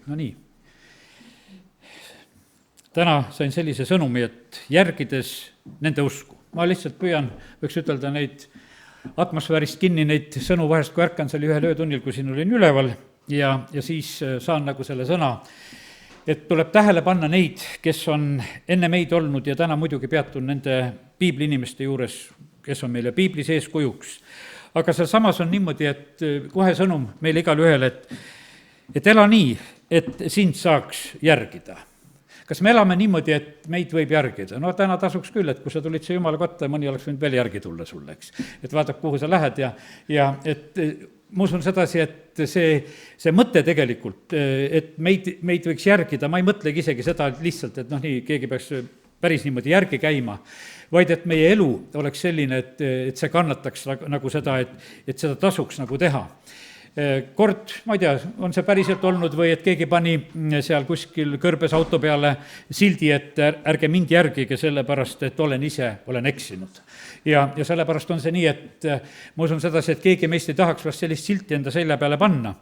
no nii. Täna sain sellise sõnumi, et järgides nende usku. Ma lihtsalt püüan, võiks ütelda neid atmosfäärist kinni, neid sõnu vahest, kui ärkan, see oli ühel öötunnil, kui siin olin üleval ja siis saan nagu selle sõna, et tuleb tähele panna neid, kes on enne meid olnud ja täna muidugi peatun nende piibliinimeste juures, kes on meile piiblis eeskujuks. Aga seal samas on niimoodi, et kohe sõnum meile igal ühel, et ela nii, et sind saaks järgida. Kas me elame niimoodi, et meid võib järgida? No täna tasuks küll, et kui sa tulid see Jumala kotta, mõni oleks võinud veel järgi tulla sulle, eks. Et vaatab, kuhu sa lähed ja et ma usun sedasi, et see mõte tegelikult, et meid võiks järgida, ma ei mõtlegi isegi seda lihtsalt, et noh, nii, keegi peaks päris niimoodi järgi käima, vaid et meie elu oleks selline, et see kannataks nagu seda, et seda tasuks nagu teha. Kord, ma ei tea, on see päriselt olnud või et keegi pani seal kuskil kõrbes auto peale sildi, et ärge mind järgige sellepärast, et olen eksinud. Ja sellepärast on see nii, et ma usun sedasi, et keegi meist ei tahaks vast sellist silti enda selja peale panna.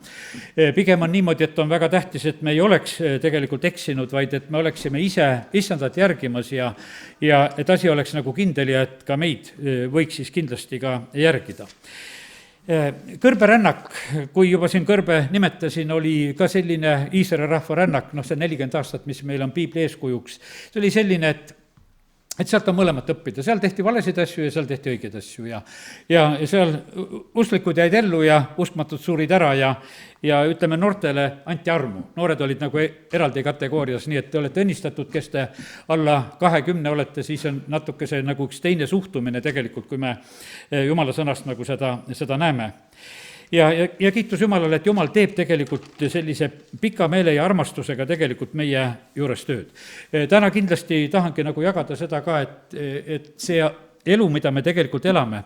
Pigem on niimoodi, et on väga tähtis, et me ei oleks tegelikult eksinud, vaid et me oleksime ise issandat järgimas ja et asi oleks nagu kindel ja et ka meid võiks siis kindlasti ka järgida. Kõrberännak, kui juba siin kõrbe nimetasin, oli ka selline Iisraeli rahva rännak, see 40 aastat, mis meil on piibli eeskujuks. See oli selline, et sealt on mõlemat õppida, seal tehti valesid asju ja seal tehti õigeid asju ja seal usklikud jäid ellu ja uskmatud surid ära ja ütleme, noortele anti armu. Noored olid nagu eraldi kategoorias, nii et te olete õnnistatud, kes te alla 20 olete, siis on natuke see nagu üks teine suhtumine tegelikult, kui me Jumala sõnast nagu seda näeme. Ja kiitus Jumalale, et Jumal teeb tegelikult sellise pika meele ja armastusega tegelikult meie juures tööd. Täna kindlasti tahangi nagu jagada seda ka, et see elu, mida me tegelikult elame,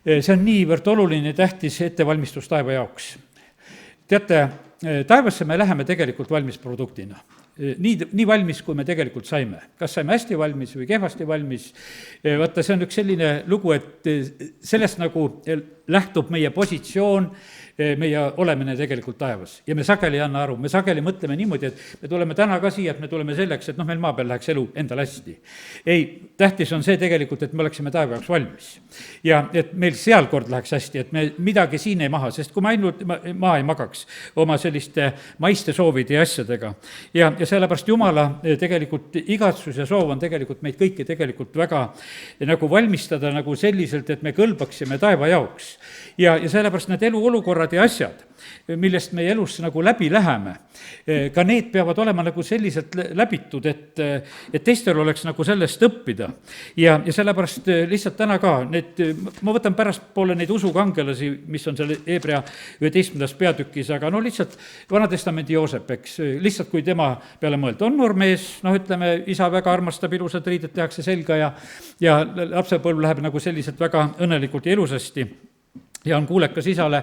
see on niivõrd oluline ja tähtis ettevalmistus taeva jaoks. Teate, taevasse me läheme tegelikult valmis produktina. Nii valmis, kui me tegelikult saime. Kas saime hästi valmis või kehvasti valmis? Vaata, see on üks selline lugu, et sellest nagu lähtub meie positsioon, meie olemine tegelikult taevas. Ja me sageli ei anna aru, me sageli mõtleme niimoodi, et me tuleme täna ka siia, et me tuleme selleks, et meil maa peal läheks elu endal hästi. Ei, tähtis on see tegelikult, et me oleksime taeva jaoks valmis. Ja et meil seal kord läheks hästi, et me midagi siin ei maha, sest kui ma ainult maa ei magaks oma selliste maiste soovide ja asjadega. Ja sellepärast Jumala tegelikult igatsus ja soov on tegelikult meid kõiki tegelikult väga nagu valmistada nagu selliselt, et me kõlbaksime taeva jaoks. Ja sellepärast need eluolukorrad ja asjad, millest meie elus nagu läbi läheme, ka need peavad olema nagu selliselt läbitud, et teistel oleks nagu sellest õppida. Ja sellepärast lihtsalt täna ka, ma võtan pärast poole neid usukangelasi, mis on seal Hebra 11. peatükis, aga lihtsalt Vanatestamendi Joosep, eks, lihtsalt kui tema peale mõelda, on noor mees, ütleme, isa väga armastab, ilusad riided tehakse selga ja lapsepõlv läheb nagu selliselt väga õnnelikult ja ilusasti. Ja on kuulekas isale,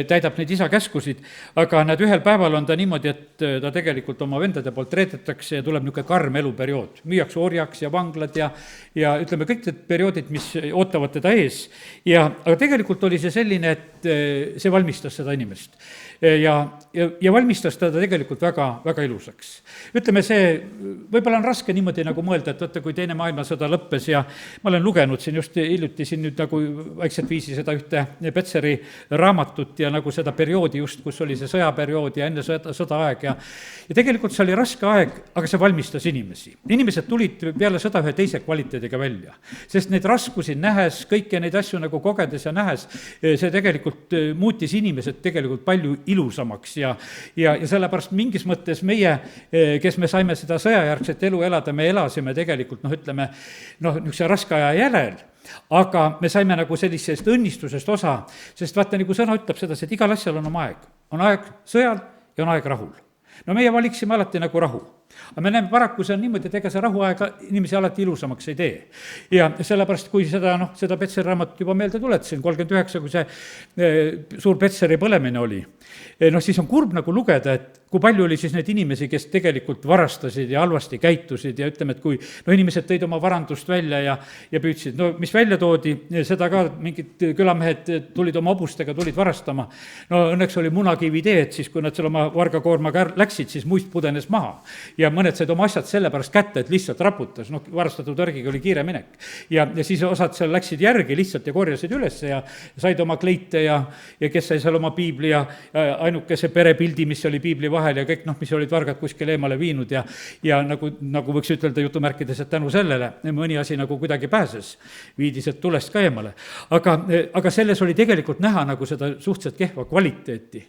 täidab neid isa käskusid, aga ühel päeval on ta niimoodi, et ta tegelikult oma vendade poolt reedetakse ja tuleb niisugune karm eluperiood. Müüaks orjaks ja vanglad ja ütleme, kõik need perioodid, mis ootavad teda ees. Aga tegelikult oli see selline, et see valmistas seda inimest. Ja valmistas teda tegelikult väga, väga ilusaks. Ütleme, see võib-olla on raske niimoodi nagu mõelda, et võtta, kui teine maailmasõda lõppes ja ma olen lugenud siin just hiljuti siin nüüd nagu vaikselt viisi seda ühte Petseri raamatut ja nagu seda perioodi just, kus oli see sõjaperiood ja enne sõdaaeg ja tegelikult see oli raske aeg, aga see valmistas inimesi. Inimesed tulid peale sõda ühe teise kvaliteediga välja, sest neid raskusi nähes, kõiki neid asju nagu kogedes ja nähes, see tegelikult muutis inimesed tegelikult palju ilusamaks ja sellepärast mingis mõttes meie, kes me saime seda sõjajärgset elu elada, me elasime tegelikult, ütleme, niisuguse raske aja järel, aga me saime nagu sellisest õnnistusest osa, sest vaata, nagu sõna ütleb seda, et igal asjal on oma aeg. On aeg sõjal ja on aeg rahul. Meie valiksime alati nagu rahu. aga me näeme paraku, see on niimoodi, et ega see rahuaega inimesi alati ilusamaks ei tee. Ja sellepärast, kui seda Petseri raamatut juba meelde tuletasin, 39, kui see suur Petseri põlemine oli, siis on kurb nagu lugeda, et kui palju oli siis neid inimesi, kes tegelikult varastasid ja halvasti käitusid ja ütleme, et kui inimesed tõid oma varandust välja ja püüdsid, mis välja toodi, seda ka mingid külamehed tulid oma hobustega, tulid varastama. Õnneks oli munakivi tee, et siis, kui nad selle oma vargakoormaga läksid, siis muist pudenes maha. Ja mõned said oma asjad sellepärast kätte, et lihtsalt raputas, varastatud värgiga oli kiire minek. Ja siis osad seal läksid järgi lihtsalt ja korjasid üles ja said oma kleite ja kes sai seal oma piibli ja ainukese perepildi, mis oli piibli vahel ja kõik, mis olid vargad kuskil eemale viinud ja nagu võiks ütelda jutumärkides, et tänu sellele mõni asi nagu kuidagi pääses, viidi sealt tulest ka eemale. Aga selles oli tegelikult näha nagu seda suhteliselt kehva kvaliteeti.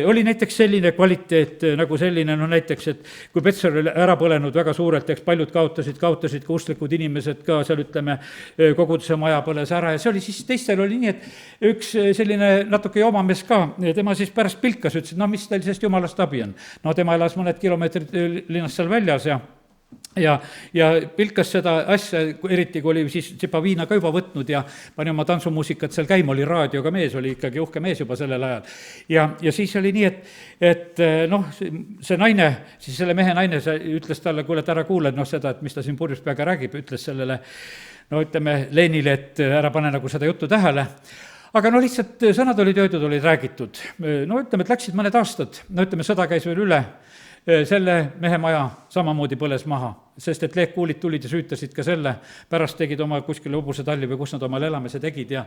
Oli näiteks selline kvaliteet nagu selline, näiteks, et kui Petser oli ära põlenud väga suurelt, eks paljud kaotasid ka usklikud inimesed ka seal, ütleme, koguduse maja põles ära ja see oli siis, teistel oli nii, et üks selline natuke joomamees ka, tema siis pärast pilkas, ütles, et mis teil sellest jumalast abi on. Tema elas mõned kilomeetrid linnast seal väljas ja pilkas seda asja, eriti kui oli siis tsipa viina ka juba võtnud ja pani oma tantsumuusikat seal käima, oli raadioga mees, oli ikkagi uhke mees juba sellel ajal. Ja siis oli nii, et see naine, siis selle mehe naine ütles talle, kuule, et ära kuule seda, et mis ta siin purjus peaga räägib, ütles sellele, ütleme Lenile, et ära pane nagu seda juttu tähele. Aga lihtsalt sõnad olid öeldud, olid räägitud. Ütleme, et läksid mõned aastad, ütleme, sõda käis veel üle, selle mehe maja samamoodi põles maha, sest et leekkuulid tulid ja süütasid ka selle, pärast tegid oma kuskile hobusetalli või kus nad omal elamise tegid ja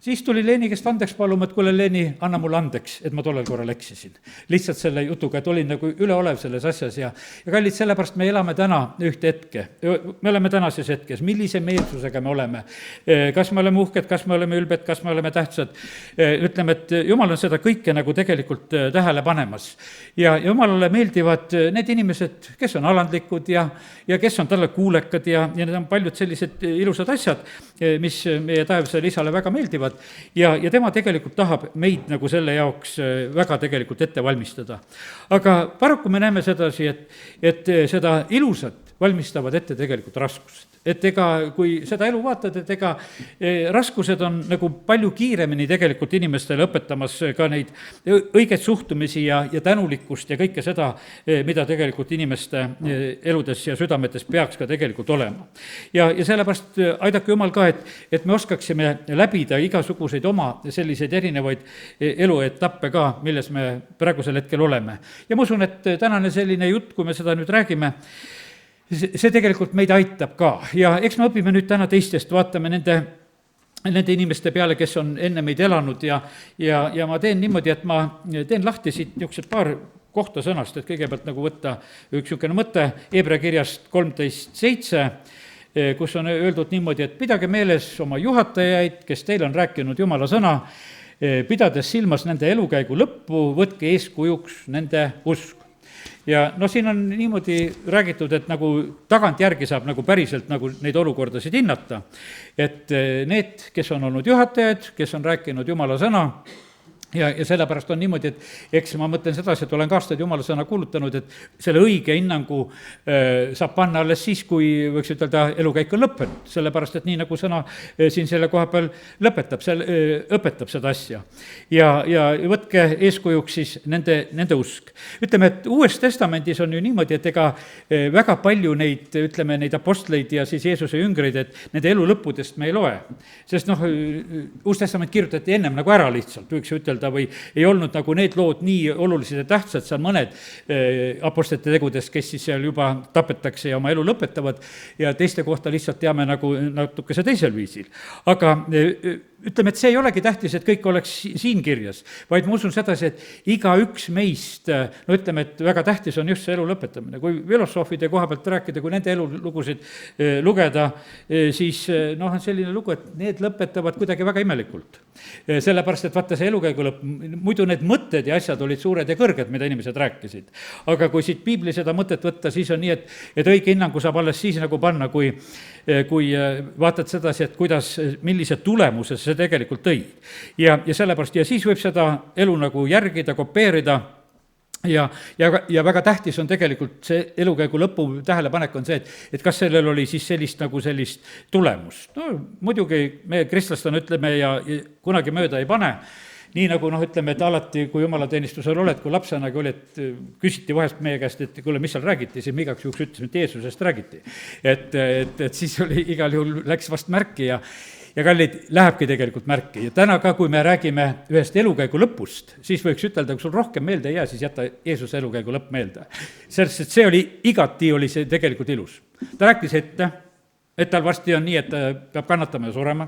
siis tuli Leeni käest andeks paluma, et kuule, Leeni, anna mulle andeks, et ma tollel korral eksisin. Lihtsalt selle jutuga, et olin nagu üleolev selles asjas ja kallid, sellepärast me elame täna ühte hetke. Me oleme tänases hetkes, millise meelsusega me oleme. Kas me oleme uhked, kas me oleme ülbed, kas me oleme tähtsad. Ütleme, et Jumal on seda kõike nagu tegelikult tähele panemas. Ja Jumalale meeldivad need inimesed, kes on alandlikud ja kes on talle kuulekad ja need on paljud sellised ilusad asjad, mis meie taevasele isale väga meeldivad ja tema tegelikult tahab meid nagu selle jaoks väga tegelikult ette valmistada. Aga paraku me näeme sedasi, et seda ilusat valmistavad ette tegelikult raskused. Et kui seda elu vaatad, et raskused on nagu palju kiiremini tegelikult inimestele õpetamas ka neid õigeid suhtumisi ja tänulikkust ja kõike seda, mida tegelikult inimeste eludes ja südametes peaks ka tegelikult olema. Ja sellepärast aidake Jumal ka, et me oskaksime läbida igasuguseid oma selliseid erinevaid eluetappe ka, milles me praegusel hetkel oleme. Ja ma usun, et tänane selline jutt, kui me seda nüüd räägime, see tegelikult meid aitab ka ja eks me õpime nüüd täna teistest, vaatame nende inimeste peale, kes on enne meid elanud ja ma teen niimoodi, et ma teen lahti siit niisugused paar kohta sõnast, et kõigepealt nagu võtta üks niisugune mõte Hebra kirjast 13:7, kus on öeldud niimoodi, et pidage meeles oma juhatajaid, kes teil on rääkinud Jumala sõna, pidades silmas nende elukäigu lõppu, võtke eeskujuks nende usk. Ja siin on niimoodi räägitud, et nagu tagantjärgi saab nagu päriselt nagu neid olukordasid hinnata, et need, kes on olnud juhatajad, kes on rääkinud Jumala sõna, ja sellepärast on niimoodi, et eks ma mõtlen sedasi, et olen ka aastaid Jumala sõna kuulutanud, et selle õige hinnangu saab panna alles siis, kui võiks ütelda, elukäik on lõppenud, sellepärast et nii nagu sõna siin selle koha peal õpetab seda asja. Ja võtke eeskujuks siis nende usk. Ütleme, et Uues Testamendis on ju niimoodi, et väga palju neid apostleid ja siis Jeesuse jüngreid, et nende elu lõppudest me ei loe. Sest Uus Testament kirjutati ennem nagu ära lihtsalt, võiks ütelda, või ei olnud nagu need lood nii olulised ja tähtsad, seal mõned apostlite tegudes, kes siis seal juba tapetakse ja oma elu lõpetavad ja teiste kohta lihtsalt teame nagu natukese teisel viisil. Aga ütleme, et see ei olegi tähtis, et kõik oleks siin kirjas, vaid ma usun sedasi, et igaüks meist, ütleme, et väga tähtis on just see elu lõpetamine. Kui filosoofide koha pealt rääkida, kui nende elulugusid lugeda, siis on selline lugu, et need lõpetavad kuidagi väga imelikult. Sellepärast, et vaata see elukäigu lõpp, muidu need mõtted ja asjad olid suured ja kõrged, mida inimesed rääkisid. Aga kui siit piibli seda mõtet võtta, siis on nii, et õige hinnangu saab alles siis nagu panna, kui vaatad sedasi, et kuidas, millise tulemuse see tegelikult tõi. Ja sellepärast, ja siis võib seda elu nagu järgida, kopeerida ja väga tähtis on tegelikult see elukäigu lõpu tähelepanek on see, et kas sellel oli siis sellist tulemust. No muidugi me kristlastena ütleme ja kunagi mööda ei pane, nii nagu ütleme, et alati, kui jumalateenistusel oled, kui lapsenagi oli, et küsiti vahest meie käest, et kuule, mis seal räägiti, siis me igaks juhuks ütlesime, et Jeesusest räägiti. Et siis oli igal juhul läks vast märki ja kallid, lähebki tegelikult märki. Ja täna ka, kui me räägime ühest elukäigu lõpust, siis võiks ütelda, kui sul rohkem meelde ei jää, siis jäta Jeesuse elukäigu lõpp meelde. Sest see oli see tegelikult ilus. Ta rääkis ette, et tal varsti on nii, et ta peab kannatama ja surema.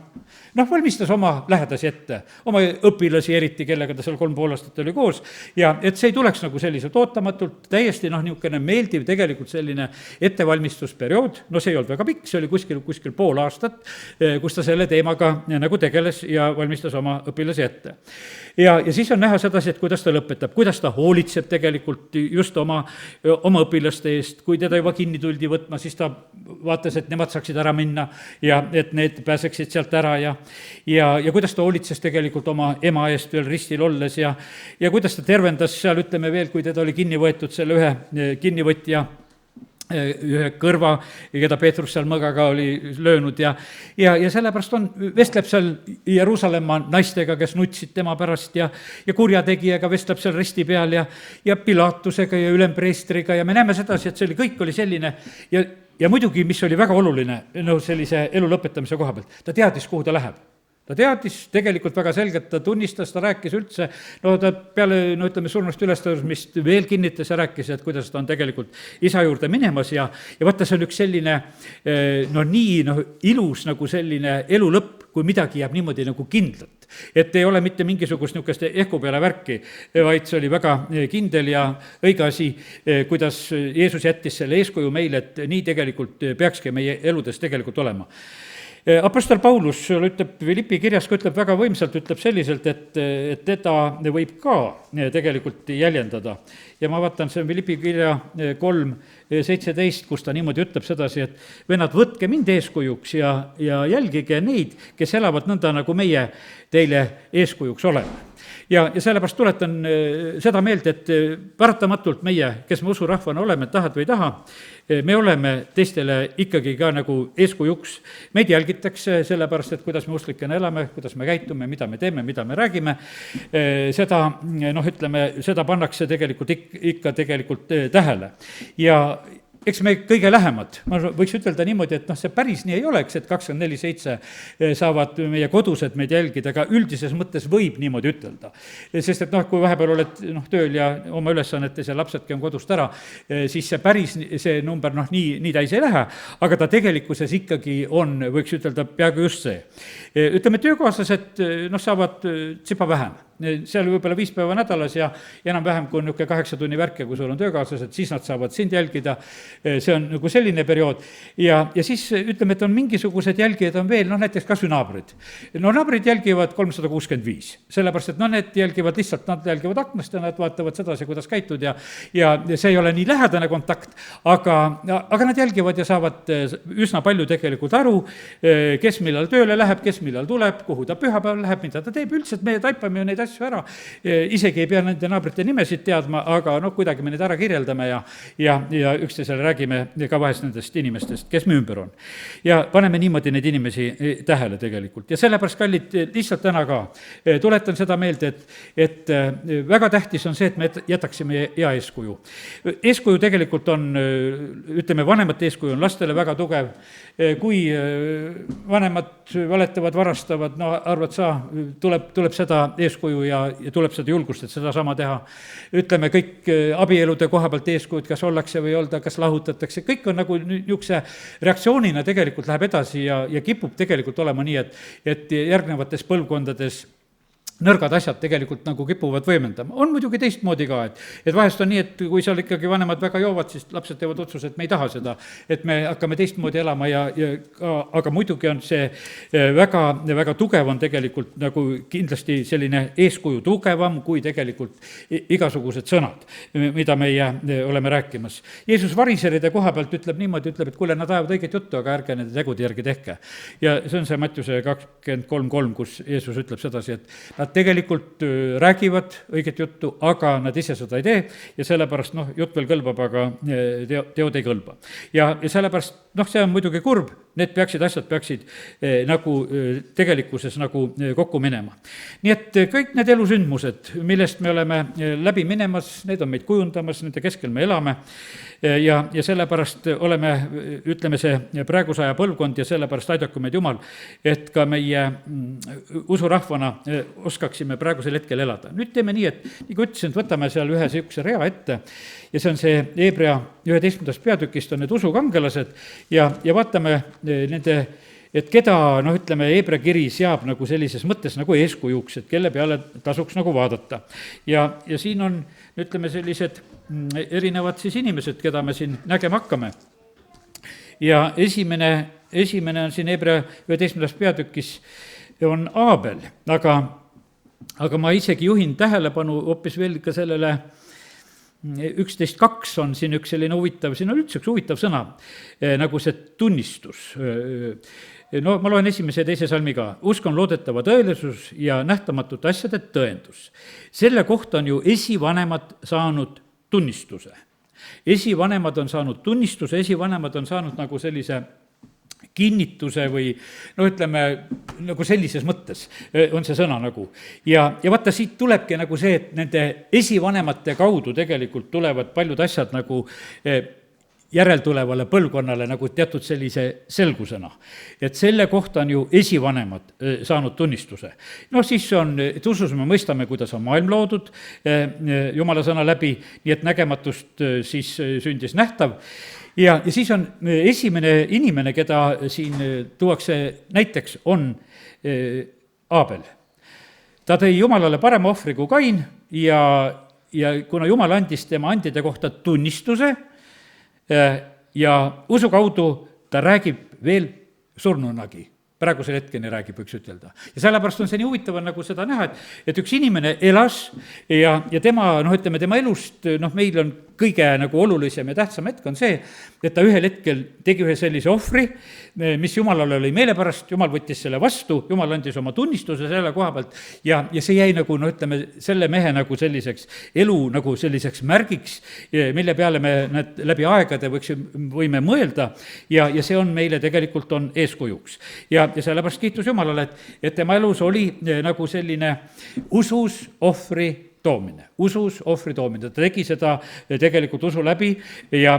Valmistas oma lähedasi ette, oma õpilasi eriti, kellega ta seal 3,5 aastat oli koos, ja et see ei tuleks selliselt ootamatult, täiesti niisugune meeldiv tegelikult selline ettevalmistusperiood, see ei olnud väga pikk, see oli kuskil pool aastat, kus ta selle teemaga nagu tegeles ja valmistas oma õpilasi ette. Ja siis on näha sedasi, et kuidas ta lõpetab, kuidas ta hoolitseb tegelikult just oma õpilaste eest, kui teda juba kinni tuldi võtma, siis ta vaatas, et nemad saaksid ära minna ja et need pääseksid sealt ära ja kuidas ta hoolitses tegelikult oma ema eest veel ristil olles ja kuidas ta tervendas seal, ütleme veel, kui teda oli kinni võetud selle ühe kinnivõtja ühe kõrva, keda Peetrus seal mõgaga oli löönud ja sellepärast vestleb seal Jeruusalemma naistega, kes nutsid tema pärast ja kurjategijaga vestleb seal risti peal ja Pilatusega ja ülempreestriga ja me näeme sedasi, et see kõik oli selline ja muidugi, mis oli väga oluline sellise elu lõpetamise koha pealt, ta teadis, kuhu ta läheb. Ta teadis tegelikult väga selgelt, ta tunnistas, ta rääkis üldse, ta peale, surnust ülestõusmist veel kinnitas ja rääkis, et kuidas ta on tegelikult isa juurde minemas ja vaata, see on üks selline ilus selline elu lõpp, kui midagi jääb niimoodi kindlalt. Et ei ole mitte mingisugust niisugust ehku peale värki, vaid see oli väga kindel ja õige asi, kuidas Jeesus jättis selle eeskuju meile, et nii tegelikult peakski meie eludes tegelikult olema. Apostel Paulus ütleb Philippi kirjas, ka ütleb väga võimsalt, ütleb selliselt, et teda võib ka tegelikult jäljendada. Ja ma vaatan, see on Philippi kirja 3:17, kus ta niimoodi ütleb sedasi, et vennad, võtke mind eeskujuks ja jälgige neid, kes elavad nõnda, nagu meie teile eeskujuks oleme. Ja sellepärast tuletan seda meelde, et paratamatult meie, kes me usurahvana oleme, tahad või ei taha, me oleme teistele ikkagi ka nagu eeskujuks. Meid jälgitakse sellepärast, et kuidas me usklikena elame, kuidas me käitume, mida me teeme, mida me räägime. Seda pannakse tegelikult ikka tegelikult tähele. Ja eks me kõige lähemad, ma võiks ütelda niimoodi, et see päris nii ei oleks, et 24/7 saavad meie kodused meid jälgida, aga üldises mõttes võib niimoodi ütelda. Sest et kui vahepeal oled tööl ja oma ülesannetes ja lapsedki on kodust ära, siis see päris, see number nii täis ei lähe, aga ta tegelikkuses ikkagi on, võiks ütelda, peaaegu just see. Ütleme, töökaaslased saavad tsipa vähem. Seal võib-olla 5 päeva nädalas ja enam-vähem kui 8 tunni värke, kui sul on töökaaslased, siis nad saavad sind jälgida. See on selline periood. Ja siis ütleme, et on mingisugused jälgijad on veel, näiteks kas või naabrid. Naabrid jälgivad 365, sellepärast, et need jälgivad lihtsalt, nad jälgivad aknast ja nad vaatavad sedasi, kuidas käitud ja see ei ole nii lähedane kontakt, aga nad jälgivad ja saavad üsna palju tegelikult aru, kes millal tööle läheb, kes millal tuleb, kuhu ta pühapäeval läheb, mida ta teeb, üldse, et me taipame ju neid asju ära, isegi ei pea nende naabrite nimesid teadma, aga kuidagi me neid ära kirjeldame ja üksteisele räägime ka vahest nendest inimestest, kes me ümber on. Ja paneme niimoodi neid inimesi tähele tegelikult. Ja sellepärast, kallid, lihtsalt täna ka tuletan seda meelde, et väga tähtis on see, et me jätaksime hea eeskuju. Eeskuju tegelikult on, ütleme, vanemate eeskuju on lastele väga tugev. Kui vanemad valetavad, varastavad, arvad sa, tuleb seda eeskuju ja tuleb seda julgust, et seda sama teha. Ütleme, kõik abielude koha pealt eeskujud, kas ollakse või ei olda, kas lahutatakse, kõik on nagu niisuguse reaktsioonina tegelikult läheb edasi ja kipub tegelikult olema nii, et järgnevates põlvkondades nõrgad asjad tegelikult nagu kipuvad võimendama. On muidugi teistmoodi ka, et vahest on nii, et kui seal ikkagi vanemad väga joovad, siis lapsed teevad otsuse, et me ei taha seda, et me hakkame teistmoodi elama aga muidugi on see väga, väga tugev on tegelikult nagu kindlasti selline eeskuju tugevam kui tegelikult igasugused sõnad, mida meie oleme rääkimas. Jeesus variseride koha pealt ütleb niimoodi, et kuule, nad ajavad õiget juttu, aga ärge nende tegude järgi tehke. Ja see on see Mattiuse 23:3, kus Jeesus ütleb sedasi, et nad nad tegelikult räägivad õiget juttu, aga nad ise seda ei tee ja sellepärast jutt veel kõlbab, aga teod ei kõlba. Ja sellepärast see on muidugi kurb, need asjad peaksid nagu tegelikkuses nagu kokku minema. Nii et kõik need elusündmused, millest me oleme läbi minemas, need on meid kujundamas, nende keskel me elame ja sellepärast oleme, ütleme, see praeguse aja põlvkond ja sellepärast aidaku meid Jumal, et ka meie usurahvana oskaksime praegusel hetkel elada. Nüüd teeme nii, et nagu ütlesin, et võtame seal ühe sihukese rea ette ja see on see Hebra 11. peatükist on need usukangelased ja vaatame nende, et keda, ütleme, Hebra kiri seab nagu sellises mõttes nagu eeskujuks, et kelle peale tasuks nagu vaadata. Ja siin on, ütleme, sellised erinevad siis inimesed, keda me siin nägema hakkame. Ja esimene on siin Hebra 11. peatükis on Aabel, aga ma isegi juhin tähelepanu hoopis veel ka sellele 11.2 on siin üks selline huvitav, siin on üldse üks huvitav sõna, nagu see tunnistus. Ma loen esimese ja teise salmi ka. Usk on loodetava tõelisus ja nähtamatute asjade tõendus. Selle kohta on ju esivanemad saanud tunnistuse. Esivanemad on saanud tunnistuse, esivanemad on saanud nagu sellise kinnituse või ütleme, nagu sellises mõttes on see sõna nagu. Ja vaata, siit tulebki nagu see, et nende esivanemate kaudu tegelikult tulevad paljud asjad nagu järeltulevale põlvkonnale nagu teatud sellise selgusena. Et selle kohta on ju esivanemad saanud tunnistuse. Siis on, et usus me mõistame, kuidas on maailm loodud Jumala sõna läbi, nii et nägematust siis sündis nähtav. Ja siis on esimene inimene, keda siin tuuakse näiteks, on Aabel. Ta tõi Jumalale parema ohvri kui Kain ja kuna Jumal andis tema andide kohta tunnistuse ja usu kaudu ta räägib veel surnunagi. Praegusel hetkeni räägib, võiks ütelda. Ja sellepärast on see nii huvitav nagu seda näha, et üks inimene elas ja tema, ütleme, tema elust, meil on kõige nagu olulisem ja tähtsam hetk on see, et ta ühel hetkel tegi ühe sellise ohvri, mis Jumalale oli meelepärast, Jumal võttis selle vastu, Jumal andis oma tunnistuse selle koha pealt ja see jäi nagu, ütleme, selle mehe nagu selliseks elu nagu selliseks märgiks, mille peale me läbi aegade võime mõelda ja see on meile tegelikult on eeskujuks. Ja sellepärast kiitus Jumalale, et tema elus oli nagu selline usus ohvri toomine, ta tegi seda tegelikult usu läbi ja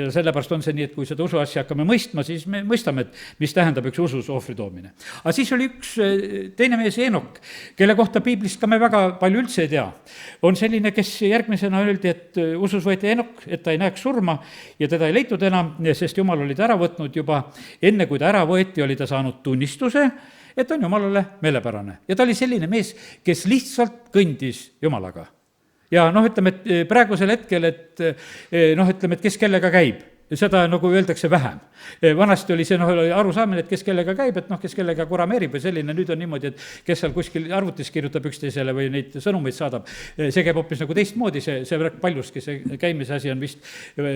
sellepärast on see nii, et kui seda usuasja hakkame mõistma, siis me mõistame, et mis tähendab üks usus ohvri toomine. Aga siis oli üks teine mees Eenok, kelle kohta piiblist ka me väga palju üldse ei tea. On selline, kes järgmisena öeldi, et usus võeti Eenok, et ta ei näeks surma ja teda ei leitud enam, sest Jumal oli ta ära võtnud juba enne, kui ta ära võeti, oli ta saanud tunnistuse, et on Jumalale meelepärane. Ja ta oli selline mees, kes lihtsalt kõndis Jumalaga. Ja ütleme, et praegusel hetkel, ütleme, et kes kellega käib, seda nagu öeldakse vähem. Vanasti oli see arusaamine, et kes kellega käib, et kes kellega kurameerib või selline, nüüd on niimoodi, et kes seal kuskil arvutis kirjutab üksteisele või neid sõnumeid saadab, see käib hoopis nagu teistmoodi, see paljuski, see käimise asi on vist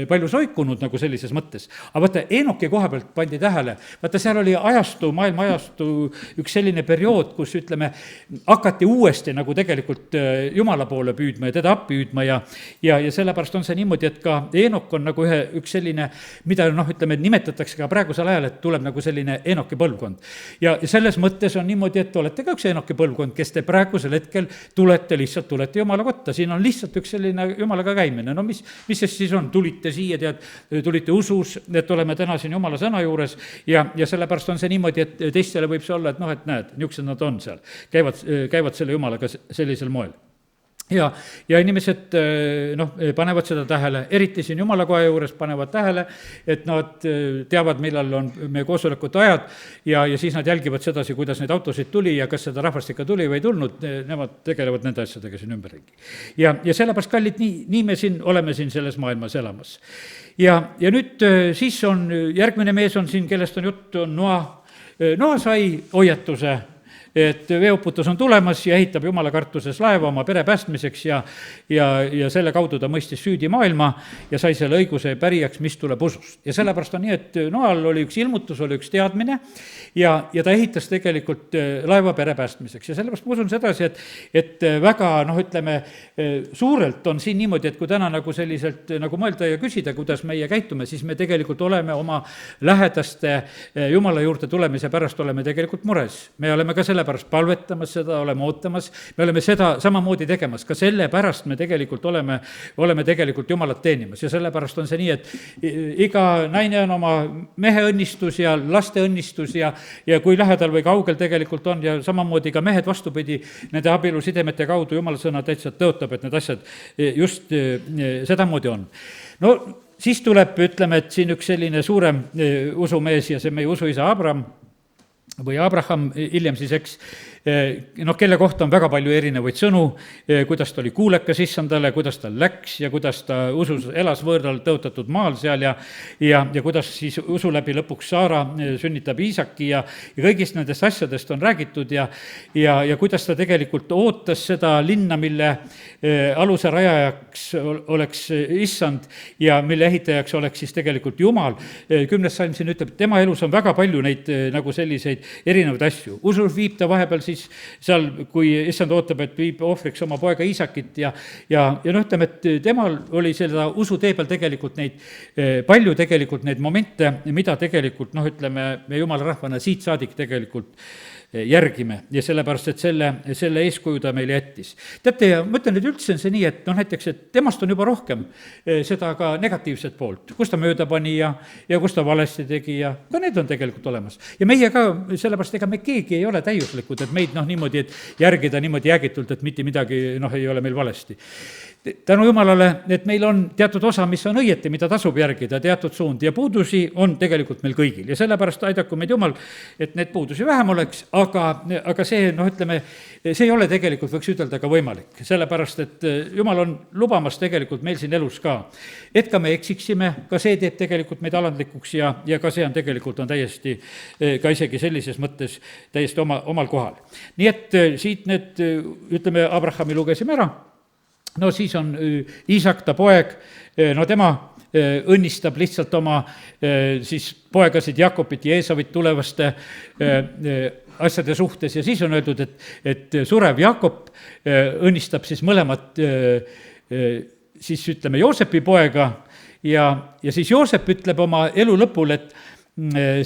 palju soikunud nagu sellises mõttes. Aga vaata, Eenoki koha pealt pandi tähele, vaata, seal oli ajastu, maailma ajastu üks selline periood, kus ütleme, hakati uuesti nagu tegelikult Jumala poole püüdma ja teda appi hüüdma ja sellepärast on see niimoodi, et ka Eenok on nagu üks selline, mida ütleme, nimetatakse ka praegusel ajal, et tuleb nagu selline Eenoki põlvkond. Ja selles mõttes on niimoodi, et olete ka üks Eenoki põlvkond, kes te praegusel hetkel tulete Jumala kotta. Siin on lihtsalt üks selline Jumalaga käimine. Mis see siis on? Tulite siia, tulite usus, et oleme täna siin Jumala sõna juures ja sellepärast on see niimoodi, et teistele võib see olla, et näed, niisugused nad on seal. Käivad selle Jumalaga sellisel moel. Ja inimesed panevad seda tähele, eriti siin Jumalakoja juures panevad tähele, et nad teavad, millal on meie koosolekute ajad ja siis nad jälgivad sedasi, kuidas neid autosid tuli ja kas seda rahvast ikka tuli või ei tulnud, nemad tegelevad nende asjadega siin ümberringi. Ja sellepärast, kallid, nii me siin oleme siin selles maailmas elamas. Ja nüüd siis on järgmine mees on siin, kellest on juttu, on Noa sai hoiatuse et veeuputus on tulemas ja ehitab jumala kartuses laeva oma pere päästmiseks ja selle kaudu ta mõistis süüdi maailma ja sai selle õiguse pärijaks, mis tuleb usust. ja sellepärast on nii, et Noal oli üks ilmutus, oli üks teadmine ja ta ehitas tegelikult laeva pere päästmiseks ja sellepärast ma usun sedasi, et väga ütleme, suurelt on siin niimoodi, et kui täna nagu selliselt nagu mõelda ja küsida, kuidas meie käitume, siis me tegelikult oleme oma lähedaste Jumala juurde tulemise pärast oleme tegelikult mures. me oleme ka sellepärast palvetamas seda, oleme ootamas, me oleme seda samamoodi tegemas, ka sellepärast me tegelikult oleme tegelikult Jumalat teenimas ja sellepärast on see nii, et iga naine on oma mehe õnnistus ja laste õnnistus ja kui lähedal või kaugel tegelikult on ja samamoodi ka mehed vastupidi, nende abielusidemete kaudu Jumala sõna täitsa tõotab, et need asjad just sedamoodi on. No siis tuleb, ütleme, et siin üks selline suurem usumees ja see meie usuisa Abraham, hiljem siis, eks, kelle kohta on väga palju erinevaid sõnu, kuidas ta oli kuulekas issandale, kuidas tal läks ja kuidas ta usus elas võõral tõotatud maal seal ja kuidas siis usu läbi lõpuks Saara sünnitab Iisaki ja kõigist nendest asjadest on räägitud ja kuidas ta tegelikult ootas seda linna, mille aluse rajajaks oleks issand ja mille ehitajaks oleks siis tegelikult Jumal. 10. salm siin ütleb, et tema elus on väga palju neid nagu selliseid erinevaid asju. Usus viib ta vahepeal siis seal, kui issand ootab, et viib ohvriks oma poega Iisakit ja ütleme, et temal oli seda usu tee peal tegelikult neid palju tegelikult neid momente, mida tegelikult ütleme, me jumala rahvana siit saadik tegelikult järgime ja sellepärast, et selle eeskuju ta meile jättis. Teate, ja ma ütlen, et üldse on see nii, et näiteks, et temast on juba rohkem seda ka negatiivset poolt, kus ta mööda pani ja kus ta valesti tegi ja ka need on tegelikult olemas. Ja meie ka, sellepärast ega me keegi ei ole täiuslikud, et meid niimoodi, et järgida niimoodi jäägitult, et mitte midagi ei ole meil valesti. Tänu Jumalale, et meil on teatud osa, mis on õieti, mida tasub järgida, teatud suund ja puudusi on tegelikult meil kõigil ja sellepärast aidaku meid Jumal, et need puudusi vähem oleks, aga see, ütleme, see ei ole tegelikult, võiks ütelda, ka võimalik, sellepärast et Jumal on lubamas tegelikult meil siin elus ka, et ka me eksiksime, ka see teeb tegelikult meid alandlikuks ja ka see on tegelikult on täiesti ka isegi sellises mõttes täiesti omal kohal. Nii et siit need, ütleme, Abrahami lugesime ära. No siis on Iisak, ta poeg, tema õnnistab lihtsalt oma siis poegasid Jakobit ja Eesavit tulevaste asjade suhtes ja siis on öeldud, et surev Jakob õnnistab siis mõlemat siis ütleme Joosepi poega ja siis Joosep ütleb oma elu lõpul, et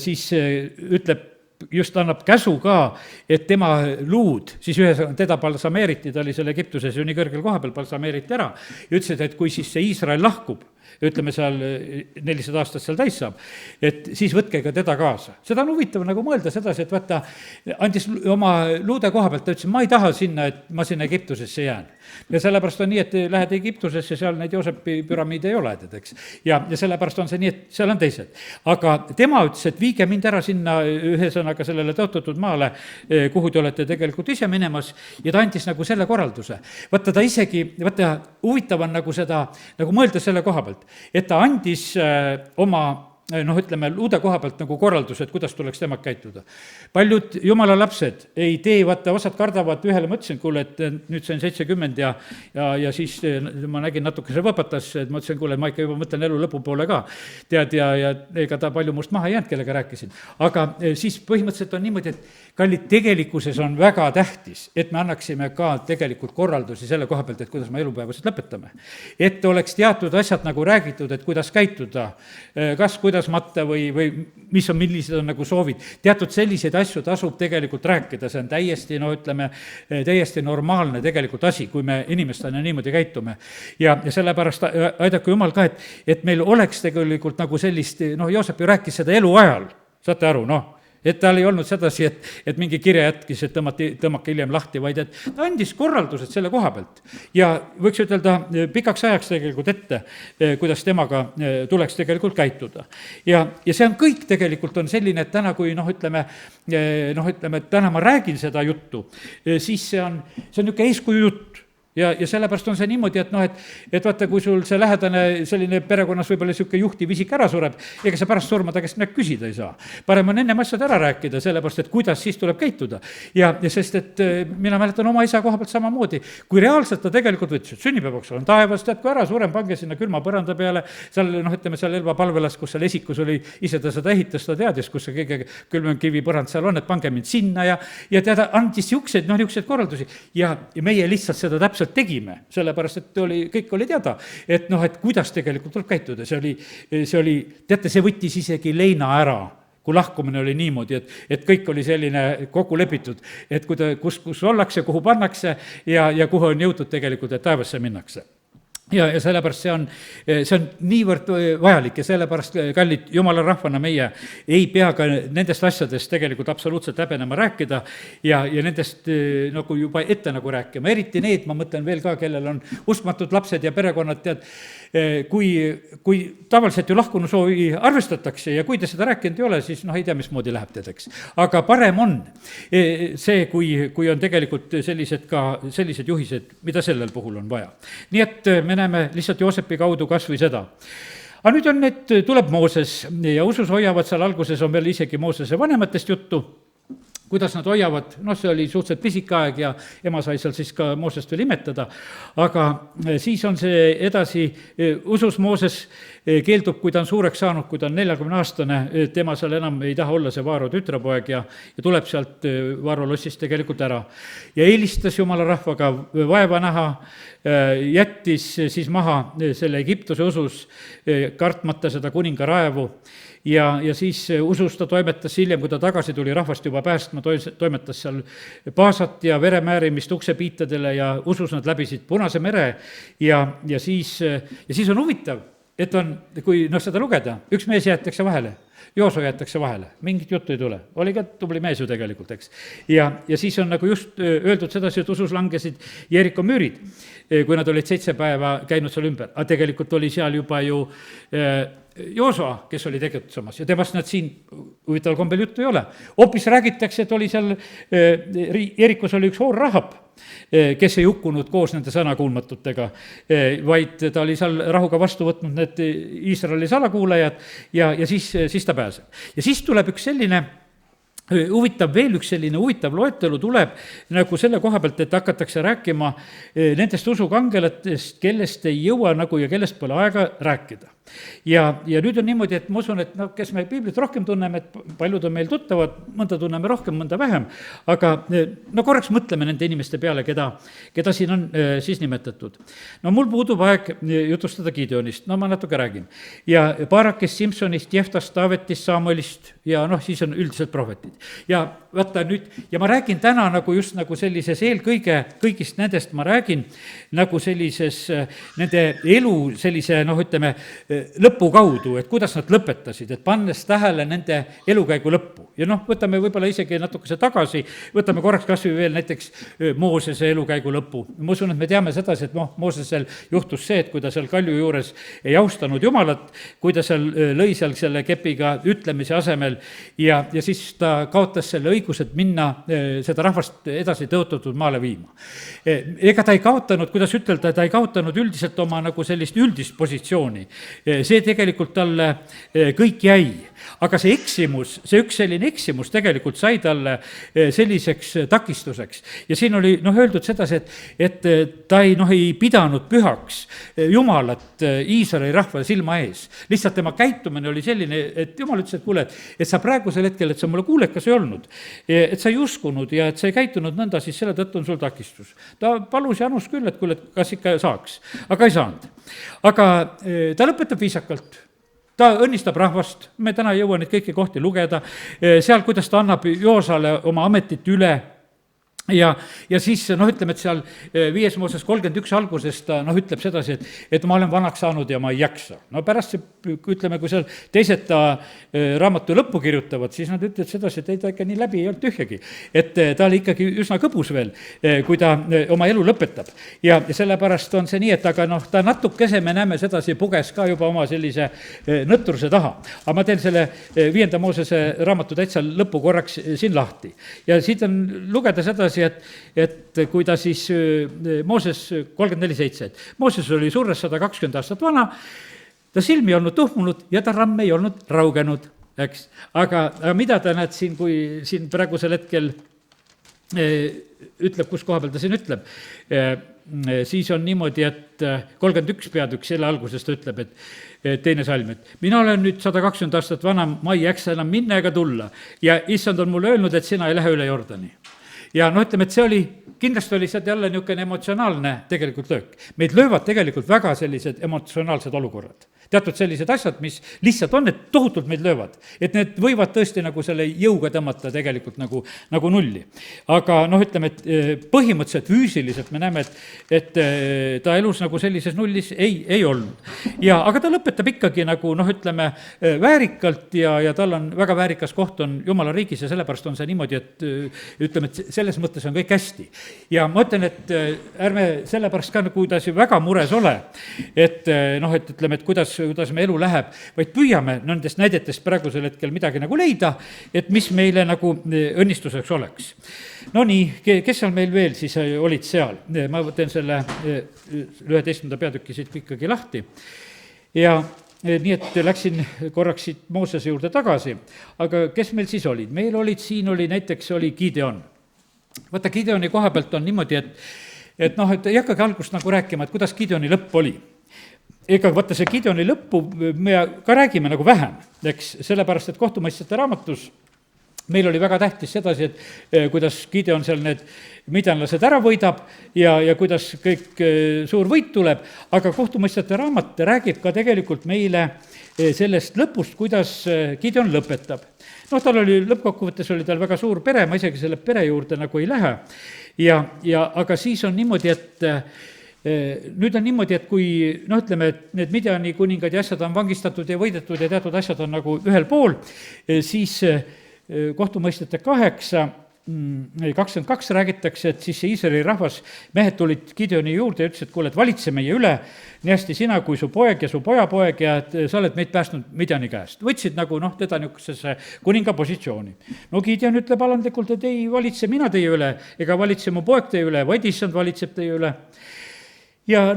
siis ütleb, just annab käsu ka, et tema luud, siis teda balsameeriti, ta oli seal Egiptuses ju nii kõrgel koha peal, balsameeriti ära ja ütlesid, et kui siis see Iisrael lahkub, ütleme seal 400 aastat seal täis saab, et siis võtke ka teda kaasa. Seda on huvitav nagu mõelda sedasi, et vaata, andis oma luude koha pealt, ta ütles, ma ei taha sinna, et ma sinna Egiptusesse jään. Ja sellepärast on nii, et lähed Egiptusesse, seal neid Joosepi püramiide ei ole, eks. Ja sellepärast on see nii, et seal on teised. Aga tema ütles, et viige mind ära sinna ühesõnaga sellele tõotatud maale, kuhu te olete tegelikult ise minemas ja ta andis nagu selle korralduse. Vaata ta isegi, huvitav on nagu seda, nagu mõelda selle koha pealt, et ta andis oma ütleme, luude koha pealt nagu korraldused, kuidas tuleks temad käituda. Paljud jumala lapsed ei tee, vaata, osad kardavad, ühele ma ütlesin, kuule, et nüüd sain 70 ja siis ma nägin natuke see võpatas, et ma ütlesin, kuule, ma ikka juba mõtlen elu lõpupoole ka. Tead, ja ega ta palju must maha ei jäänud, kellega rääkisin. Aga siis põhimõtteliselt on niimoodi, et kallid, tegelikkuses on väga tähtis, et me annaksime ka tegelikult korraldusi selle koha pealt, et kuidas me elupäevasid lõpetame. Et oleks teatud asjad nagu räägitud, et kuidas käituda, kuidas matta või mis on, millised on nagu soovid. Teatud selliseid asju tasub tegelikult rääkida, see on täiesti, ütleme, täiesti normaalne tegelikult asi, kui me inimestena niimoodi käitume. Ja sellepärast aidaku Jumal ka, et meil oleks tegelikult nagu sellist, Joosep ju rääkis seda elu ajal, saate aru, et tal ei olnud sedasi, et mingi kirja jätkis, et tõmmake hiljem lahti, vaid et ta andis korraldused selle koha pealt. Ja võiks ütelda pikaks ajaks tegelikult ette, kuidas temaga tuleks tegelikult käituda. Ja see on kõik tegelikult on selline, et täna, kui ütleme, täna ma räägin seda juttu, siis see on niisugune eeskuju jutt. ja sellepärast on see niimoodi, et noh, et vaata, kui sul see lähedane selline perekonnas võib-olla niisugune juhtiv isik ära sureb, ega sa pärast surma ta käest midagi küsida ei saa. parem on ennem asjad ära rääkida, sellepärast et kuidas siis tuleb käituda. ja sest, et mina mäletan oma isa koha pealt samamoodi, kui reaalselt ta tegelikult võttis, et sünnipäevaks olen taevas, tead, kui ära surem, pange sinna külma põranda peale, seal noh, ütleme seal Elva palvelas, kus seal esikus oli, ise ta seda ehitas, ta teadis, kus see kõige külmem kivipõrand seal on, et pange mind sinna ja teada, andis niisuguseid, noh, niisuguseid korraldusi ja meie lihtsalt seda täpselt tegime, sellepärast et kõik oli teada, et noh, et kuidas tegelikult tuleb käituda, see oli, teate, see võttis isegi leina ära, kui lahkumine oli niimoodi, et kõik oli selline kokku lepitud, et kus ollakse, kuhu pannakse ja kuhu on jõutud tegelikult, et taevasse minnakse. ja sellepärast see on niivõrd vajalik ja sellepärast, kallid jumala rahvana, meie ei pea ka nendest asjadest tegelikult absoluutselt häbenema rääkida ja nendest nagu juba ette nagu rääkima, eriti need, ma mõtlen veel ka, kellel on uskmatud lapsed ja perekonnad, tead, kui tavaliselt ju lahkunu soovi arvestatakse ja kui te seda rääkinud ei ole, siis noh, ei tea, mismoodi läheb teadeks. aga parem on see, kui on tegelikult sellised juhised, mida sellel puhul on vaja. Nii et me näeme lihtsalt Joosepi kaudu kas või seda. Aga nüüd on, et tuleb Mooses ja usus hoiavad, seal alguses on veel isegi Moosese vanematest juttu, kuidas nad hoiavad, noh, see oli suhteliselt pisike aeg ja ema sai seal siis ka Moosest veel imetada, aga siis on see edasi, usus Mooses keeldub, kui ta on suureks saanud, kui ta on 40-aastane, tema seal enam ei taha olla see Vaaro tütrepoeg ja tuleb sealt Vaaro lossist tegelikult ära. Ja eelistas jumala rahvaga vaeva näha, jättis siis maha selle Egiptuse usus, kartmata seda kuninga raevu, ja siis usus ta toimetas hiljem, kui ta tagasi tuli rahvast juba päästma, toimetas seal paasat ja veremäärimist uksepiitadele ja usus nad läbisid Punase mere ja siis on huvitav, et on, kui noh, seda lugeda, üks mees jäetakse vahele, Jooso jäetakse vahele, mingit juttu ei tule, oli ka tubli mees ju tegelikult, eks. Ja siis on nagu just öeldud sedasi, et usus langesid Jeriko müürid, kui nad olid 7 päeva käinud seal ümber, aga tegelikult oli seal juba ju Joosoa, kes oli tegutsemas ja temast nad siin huvitaval kombel juttu ei ole. Hoopis räägitakse, et oli seal, Jerikos oli üks hoor Rahab, kes ei hukkunud koos nende sõnakuulmatutega, vaid ta oli seal rahuga vastu võtnud need Iisraeli salakuulajad ja siis ta pääseb. Ja siis tuleb üks selline veel üks selline huvitav loetelu tuleb nagu selle koha pealt, et hakatakse rääkima nendest usukangelatest, kellest ei jõua nagu ja kellest pole aega rääkida. Ja nüüd on niimoodi, et ma usun, et noh, kes me piiblit rohkem tunneme, et paljud on meil tuttavad, mõnda tunneme rohkem, mõnda vähem, aga no korraks mõtleme nende inimeste peale, keda siin on siis nimetatud. No mul puudub aeg jutustada Gideonist, no ma natuke räägin. Ja Baarakist, Simsonist, Jeftast, Taavetist, Samuelist ja noh, siis on üldiselt prohvetid. Ja vaata nüüd, ja ma räägin täna nagu just nagu sellises eelkõige, kõigist nendest ma räägin nagu sellises nende elu sellise noh, ütleme lõpu kaudu, et kuidas nad lõpetasid, et pannes tähele nende elukäigu lõppu. Ja noh, võtame võib-olla isegi natukese tagasi, võtame korraks kas või veel näiteks Moosese elukäigu lõpu. Ma usun, et me teame sedasi, et noh, Moosesel juhtus see, et kui ta seal kalju juures ei austanud Jumalat, kui ta seal lõi seal selle kepiga ütlemise asemel ja siis ta kaotas selle õigused minna seda rahvast edasi tõotatud maale viima. Ega ta ei kaotanud, kuidas ütelda, ta ei kaotanud üldiselt oma nagu sellist üldist positsiooni. See tegelikult talle kõik jäi, aga see eksimus, see üks selline eksimus tegelikult sai talle selliseks takistuseks. Ja siin oli öeldud sedasi, et ta ei pidanud pühaks Jumalat Iisraeli rahva silma ees. Lihtsalt tema käitumine oli selline, et Jumal ütles, et kuule, et sa praegusel hetkel, et sa mulle kuulekas ei olnud, et sa ei uskunud ja et sa ei käitunud nõnda, siis selle tõttu on sul takistus. Ta palus ja anus küll, et kuule, kas ikka saaks, aga ei saanud. Aga ta lõpetab viisakalt, ta õnnistab rahvast, me täna ei jõua neid kõiki kohti lugeda, seal, kuidas ta annab Joosale oma ametit üle ja siis ütleme, et seal 5 Mooses 31 alguses ta ütleb sedasi, et ma olen vanaks saanud ja ma ei jaksa. No pärast ütleme, kui seal teised ta raamatu lõppu kirjutavad, siis nad ütlevad sedasi, et ei ta ikka nii läbi ei olnud tühjagi. Et ta oli ikkagi üsna kõbus veel, kui ta oma elu lõpetab. Ja sellepärast on see nii, et aga ta natukese me näeme sedasi puges ka juba oma sellise nõtruse taha. Aga ma teen selle 5 Moosese raamatu täitsa lõpu korraks siin lahti. Ja siit on lugeda sedasi, sedasi, et kui ta siis Mooses 34:7, et Mooses oli surres 120 aastat vana, ta silmi ei olnud tuhmunud ja ta ramm ei olnud raugenud, eks. Aga mida ta näed siin, kui siin praegusel hetkel ütleb, kus koha peal ta siin ütleb, siis on niimoodi, et 31 peatükk selle alguses ta ütleb, et teine salm, et mina olen nüüd 120 aastat vana, ma ei jaksa enam minna ega tulla ja issand on mulle öelnud, et sina ei lähe üle Jordani. Ja ütleme, et see oli, kindlasti oli sealt jälle niisugune emotsionaalne tegelikult löök. Meid löövad tegelikult väga sellised emotsionaalsed olukorrad. Teatud sellised asjad, mis lihtsalt on, et tohutult meid löövad. Et need võivad tõesti nagu selle jõuga tõmmata tegelikult nagu nulli. Aga ütleme, et põhimõtteliselt füüsiliselt me näeme, et ta elus nagu sellises nullis ei olnud. Aga ta lõpetab ikkagi nagu ütleme, väärikalt ja tal on väga väärikas koht on Jumala riigis ja sellepärast on see niimoodi, et ütleme, et selles mõttes on kõik hästi. Ja ma ütlen, et ärme sellepärast ka kuidagi väga mures ole, et ütleme, et kuidas me elu läheb, vaid püüame nendest näidetest praegusel hetkel midagi nagu leida, et mis meile nagu õnnistuseks oleks. No nii, kes seal meil veel siis olid seal? Ma teen selle 11. peatüki siit ikkagi lahti. Ja nii, et läksin korraks siit Moosese juurde tagasi, aga kes meil siis olid? Meil olid, siin oli näiteks oli Gideon. Vaata, Gideoni koha pealt on niimoodi, et ei hakkagi algust nagu rääkima, et kuidas Gideoni lõpp oli. Ega vaata, see Gideoni lõppu me ka räägime nagu vähem, eks, sellepärast, et kohtumõistjate raamatus meil oli väga tähtis sedasi, et kuidas Gideon seal need midjanlased ära võidab ja kuidas kõik suur võit tuleb, aga kohtumõistjate raamat räägib ka tegelikult meile sellest lõpust, kuidas Gideon lõpetab. Tal oli, lõppkokkuvõttes oli tal väga suur pere, ma isegi selle pere juurde nagu ei lähe, aga siis on niimoodi, et nüüd on niimoodi, et kui ütleme, et need Midjani kuningad ja asjad on vangistatud ja võidetud ja teatud asjad on nagu ühel pool, siis kohtumõistjate 22 räägitakse, et siis see Iisraeli rahvas, mehed tulid Gideoni juurde ja ütlesid, et kuule, et valitse meie üle, nii hästi sina kui su poeg ja su pojapoeg ja et sa oled meid päästnud Midjani käest. Võtsid nagu teda niisugusesse kuninga positsiooni. Gideon ütleb alandlikult, et ei valitse mina teie üle ega valitse mu poeg teie üle, vaid issand valitseb teie üle. Ja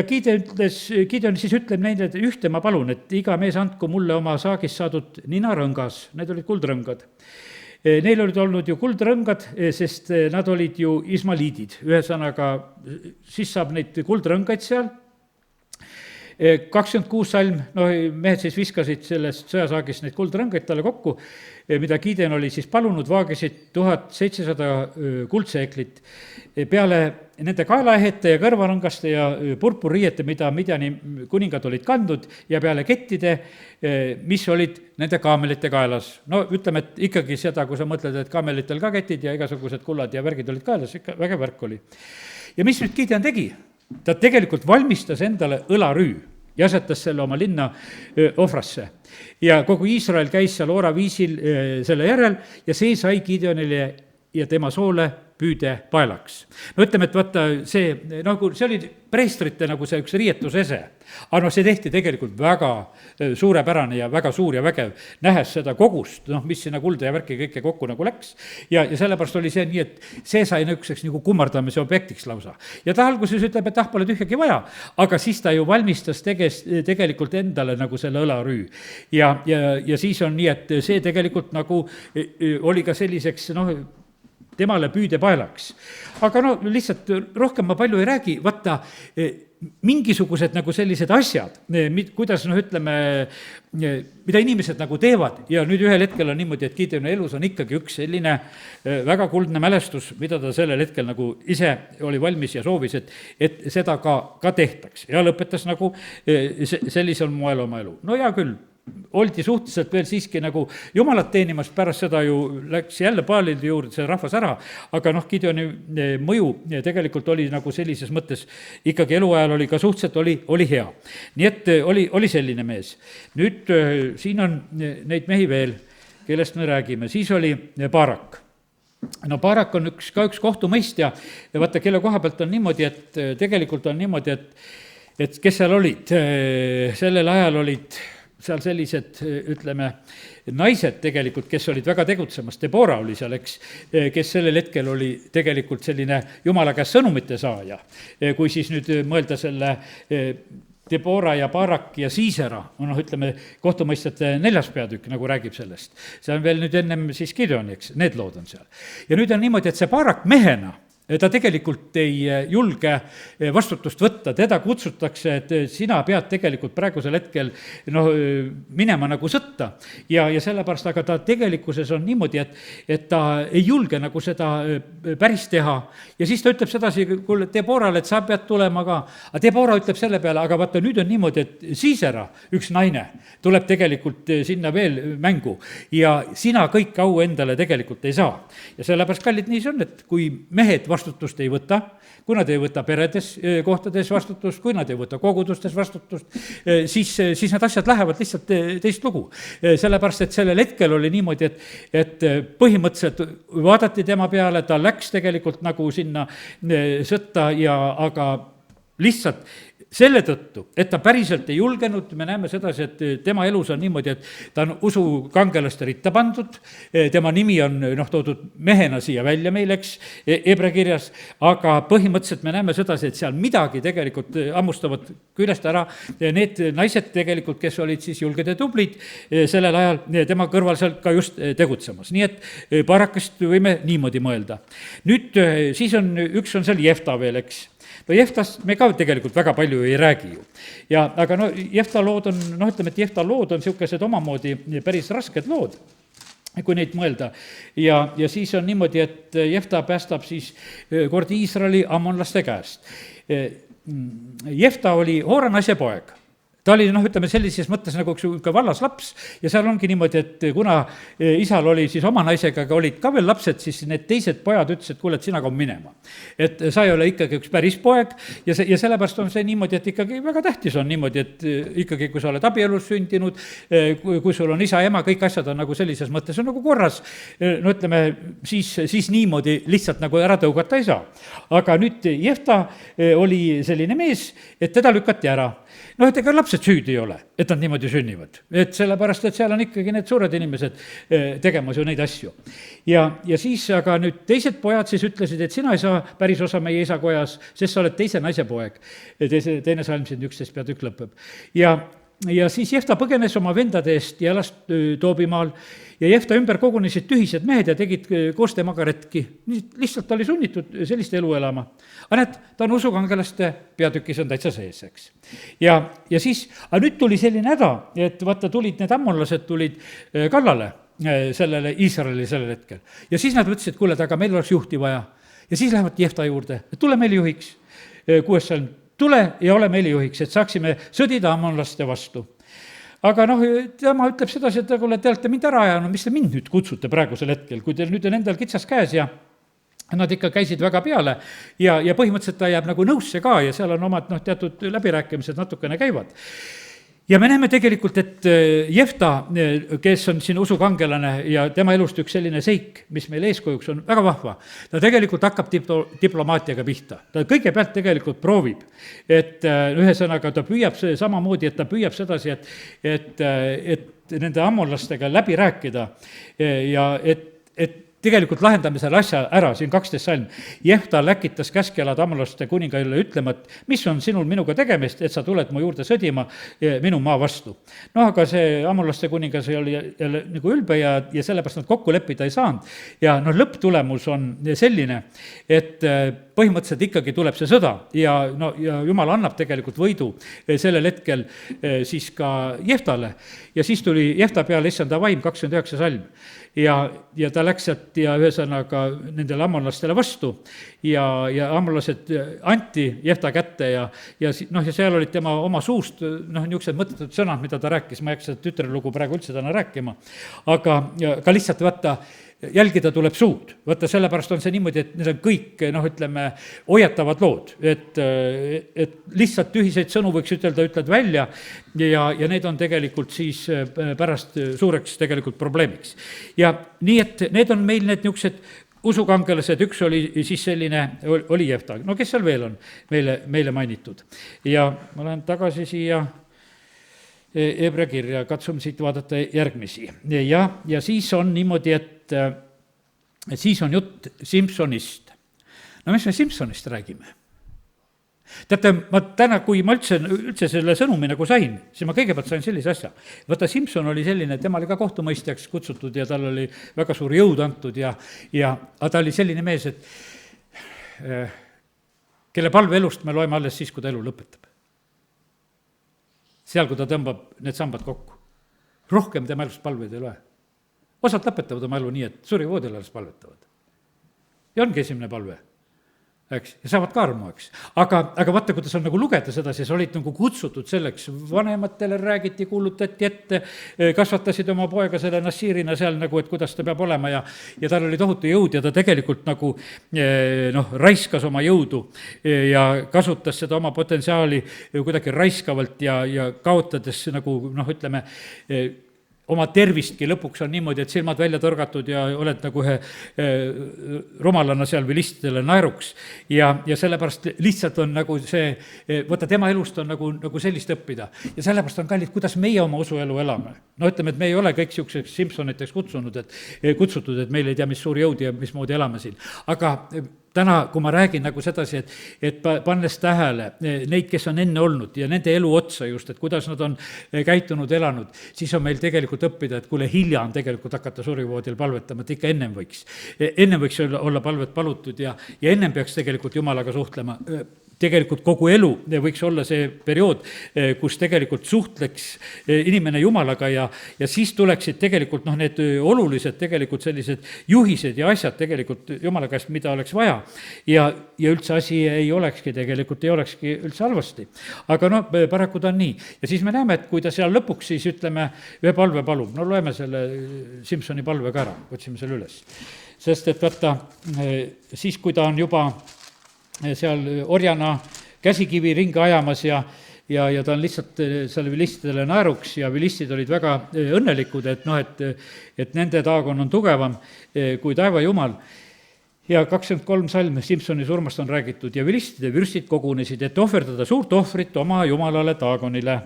Gideon siis ütleb neile, et ühte ma palun, et iga mees andku mulle oma saagist saadud ninarõngas, need olid kuldrõngad. Neil olid olnud ju kuldrõngad, sest nad olid ju ismaliidid, ühesõnaga siis saab neid kuldrõngaid seal. 26 salm, mehed siis viskasid sellest sõjasaagist neid kuldrõngaid talle kokku, mida Gideon oli siis palunud, vaagisid 1700 kuldseeklit. Peale nende kaelaehete ja kõrvarõngaste ja purpurriiete, mida Midjani kuningad olid kandnud ja peale kettide, mis olid nende kaamelite kaelas. Ütleme, et ikkagi seda, kui sa mõtled, et kaamelitel ka ketid ja igasugused kullad ja värgid olid kaelas, ikka vägev värk oli. Ja mis nüüd Gideon tegi? Ta tegelikult valmistas endale õlarüü ja asetas selle oma linna ohvrasse. Ja kogu Iisrael käis seal oraviisil selle järel ja see sai Gideonile ja tema soole püüde paelaks. Ütleme, et vaata see, see oli preestrite nagu see üks riietusese, aga see tehti tegelikult väga suurepärane ja väga suur ja vägev, nähes seda kogust, mis sinna kulda ja värki kõike kokku nagu läks. Ja sellepärast oli see nii, et see sai niisuguseks nagu kummardamise objektiks lausa. Ja ta alguses ütleb, et pole tühjagi vaja, aga siis ta ju valmistas tegelikult endale nagu selle õlarüü. Ja siis on nii, et see tegelikult nagu oli ka selliseks, temale püüdepaelaks. Aga lihtsalt rohkem ma palju ei räägi, vaata mingisugused nagu sellised asjad, kuidas ütleme, mida inimesed nagu teevad ja nüüd ühel hetkel on niimoodi, et Gideoni elus on ikkagi üks selline väga kuldne mälestus, mida ta sellel hetkel nagu ise oli valmis ja soovis, et seda ka tehtaks ja lõpetas nagu sellisel moel oma elu. Hea küll. Oldi suhteliselt veel siiski nagu jumalat teenimast, pärast seda ju läks jälle Baalide juurde see rahvas ära, aga Gideoni mõju tegelikult oli nagu sellises mõttes ikkagi eluajal oli ka suhteliselt oli hea. Nii et oli selline mees. Nüüd siin on neid mehi veel, kellest me räägime, siis oli Baarak. Baarak on üks kohtumõistja ja vaata, kelle koha pealt on niimoodi, et tegelikult on niimoodi, et kes seal olid, sellel ajal olid seal sellised, ütleme, naised tegelikult, kes olid väga tegutsemas, Debora oli seal, eks, kes sellel hetkel oli tegelikult selline jumala käest sõnumite saaja. Kui siis nüüd mõelda selle Debora ja Barak ja Siisera, noh, ütleme, kohtumõistjate 4. peatükk nagu räägib sellest. See on veel nüüd ennem siis Gideoni, eks, need lood on seal. Ja nüüd on niimoodi, et see Barak mehena, ta tegelikult ei julge vastutust võtta, teda kutsutakse, et sina pead tegelikult praegusel hetkel minema nagu sõtta. Ja sellepärast, aga ta tegelikkuses on niimoodi, et ta ei julge nagu seda päris teha. Ja siis ta ütleb sedasi kuule Deborale, et sa pead tulema ka. Aga Debora ütleb selle peale, aga vaata nüüd on niimoodi, et Siisera, üks naine, tuleb tegelikult sinna veel mängu ja sina kõik au endale tegelikult ei saa. Ja sellepärast, kallid, nii see on, et kui mehed vastutust ei võta, kui nad ei võta peredes kohtades vastutust, kui nad ei võta kogudustes vastutust, siis need asjad lähevad lihtsalt teist lugu. Sellepärast, et sellel hetkel oli niimoodi, et põhimõtteliselt vaadati tema peale, ta läks tegelikult nagu sinna sõtta aga lihtsalt selle tõttu, et ta päriselt ei julgenud, me näeme sedasi, et tema elus on niimoodi, et ta on usukangelaste ritta pandud, tema nimi on toodud mehena siia välja meil, eks, Hebra kirjas, aga põhimõtteliselt me näeme sedasi, et seal midagi tegelikult hammustavad küljest ära need naised tegelikult, kes olid siis julged ja tublid sellel ajal tema kõrval seal ka just tegutsemas. Nii et Barakast võime niimoodi mõelda. Nüüd siis on, üks on seal Jefta veel, eks. Jeftast me ka tegelikult väga palju ei räägi ju. Aga Jefta lood on, ütleme, et Jefta lood on niisugused omamoodi päris rasked lood, kui neid mõelda. Ja siis on niimoodi, et Jefta päästab siis kord Iisraeli ammonlaste käest. Jefta oli Hoora naise poeg. Ta oli, ütleme, sellises mõttes nagu üks vallaslaps ja seal ongi niimoodi, et kuna isal oli siis oma naisega, aga olid ka veel lapsed, siis need teised pojad ütlesid, et kuule, et sina ka minema. Et sa ei ole ikkagi üks päris poeg ja sellepärast on see niimoodi, et ikkagi väga tähtis on niimoodi, et ikkagi, kui sa oled abielus sündinud, kui sul on isa ja ema, kõik asjad on nagu sellises mõttes on nagu korras, ütleme, siis niimoodi lihtsalt nagu ära tõugata ei saa. Aga nüüd Jefta oli selline mees, et teda lükati ära. Et ega lapsed süüdi ei ole, et nad niimoodi sünnivad. Et sellepärast, et seal on ikkagi need suured inimesed tegemas ju neid asju. Ja siis aga nüüd teised pojad siis ütlesid, et sina ei saa päris osa meie isakojas, sest sa oled teise naise poeg. Teine salm siin 11 peatükk lõpeb. Ja siis Jefta põgenes oma vendade eest ja elas Toobimaal ja Jefta ümber kogunesid tühised mehed ja tegid koos temaga retki. Lihtsalt ta oli sunnitud sellist elu elama. Aga näed, ta on usukangelaste peatükis on täitsa sees, eks. Ja siis, aga nüüd tuli selline häda, et vaata tulid need ammonlased tulid kallale sellele Iisraeli sellel hetkel. Ja siis nad võtsid, kuule, aga meil oleks juhti vaja. Ja siis lähevad Jefta juurde, et tule meile juhiks. 6. salm. Tule ja ole meile juhiks, et saaksime sõdida ammonlaste vastu. Aga tema ütleb sedasi, et kuule, te olete mind ära ajanud, mis te mind nüüd kutsute praegusel hetkel, kui teil nüüd on endal kitsas käes ja nad ikka käisid väga peale ja põhimõtteliselt ta jääb nagu nõusse ka ja seal on omad teatud läbirääkimised natukene käivad. Ja me näeme tegelikult, et Jefta, kes on siin usukangelane ja tema elust üks selline seik, mis meil eeskujuks on väga vahva, ta tegelikult hakkab diplomaatiaga pihta. Ta kõigepealt tegelikult proovib, et ühesõnaga ta püüab samamoodi, et ta püüab sedasi, et nende ammonlastega läbi rääkida ja et tegelikult lahendame selle asja ära, siin 12 salm. Jefta läkitas käskjalad ammonlaste kuningaile ütlema, et mis on sinul minuga tegemist, et sa tuled mu juurde sõdima minu maa vastu. Aga see ammonlaste kuningas oli jälle nagu ülbe ja sellepärast nad kokku leppida ei saanud. Ja lõpptulemus on selline, et põhimõtteliselt ikkagi tuleb see sõda ja Jumal annab tegelikult võidu sellel hetkel siis ka Jeftale. Ja siis tuli Jefta peale issanda vaim, 29 salm. Ja ta läks sealt ja ühesõnaga nendele ammonlastele vastu ja ammonlased anti Jefta kätte ja seal olid tema oma suust niisugused mõttetud sõnad, mida ta rääkis, ma ei hakka seda tütrelugu praegu üldse täna rääkima, aga ka lihtsalt vaata, jälgida tuleb suud. Vaata, sellepärast on see niimoodi, et need on kõik, ütleme, hoiatavad lood, et lihtsalt tühiseid sõnu võiks ütled välja ja need on tegelikult siis pärast suureks tegelikult probleemiks. Ja nii, et need on meil need niisugused usukangelased, üks oli siis selline, oli Jefta. Kes seal veel on meile mainitud? Ja ma lähen tagasi siia Hebra kirja, katsume siit vaadata järgmisi. Ja siis on niimoodi, et siis on jutt Simsonist. No mis me Simsonist räägime? Teate, ma täna, kui ma üldse selle sõnumi nagu sain, siis ma kõigepealt sain sellise asja. Vaata, Simson oli selline, tema oli ka kohtumõistjaks kutsutud ja tal oli väga suur jõud antud aga ta oli selline mees, et kelle palveelust me loeme alles siis, kui ta elu lõpetab. Seal, kui ta tõmbab need sambad kokku. Rohkem tema elust palveid ei loe. Osad lõpetavad oma elu nii, et surivoodil alles palvetavad. Ja ongi esimene palve. Eks, ja saavad ka armu, eks. Aga vaata, kuidas on nagu lugeda seda, siis olid nagu kutsutud selleks, vanematele räägiti, kuulutati ette, kasvatasid oma poega selle Nassirina seal nagu, et kuidas ta peab olema ja tal oli tohutu jõud ja ta tegelikult nagu raiskas oma jõudu ja kasutas seda oma potentsiaali kuidagi raiskavalt ja kaotades nagu ütleme, oma tervistki lõpuks on niimoodi, et silmad välja tõrgatud ja oled nagu ühe rumalana seal vilistidele naeruks. Ja sellepärast lihtsalt on nagu see, võtta tema elust on nagu sellist õppida. Ja sellepärast on kallid, kuidas meie oma usuelu elame. No ütleme, et me ei ole kõik siukseks Simsoniteks kutsutud, et meil ei tea, mis suur jõud ja mismoodi elame siin. Aga täna, kui ma räägin nagu sedasi, et pannes tähele neid, kes on enne olnud ja nende elu otsa just, et kuidas nad on käitunud, elanud, siis on meil tegelikult õppida, et kuule, hilja on tegelikult hakata surivoodil palvetama, et ikka ennem võiks olla palvet palutud ja ennem peaks tegelikult Jumalaga suhtlema. Tegelikult kogu elu võiks olla see periood, kus tegelikult suhtleks inimene Jumalaga ja siis tuleksid tegelikult need olulised tegelikult sellised juhised ja asjad tegelikult Jumala käest, mida oleks vaja. Ja üldse asi ei olekski üldse halvasti. Aga paraku ta on nii. Ja siis me näeme, et kui ta seal lõpuks siis ütleme, ühe palve palub, loeme selle Simsoni palve ka ära, otsime selle üles. Sest et vaata, siis kui ta on juba seal orjana käsikivi ringi ajamas ja ta on lihtsalt seal vilistidele naeruks ja vilistid olid väga õnnelikud, et nende taagon on tugevam kui taeva Jumal. Ja 23 salm Simsoni surmast on räägitud ja vilistide vürstid kogunesid, et ohverdada suurt ohvrit oma Jumalale taagonile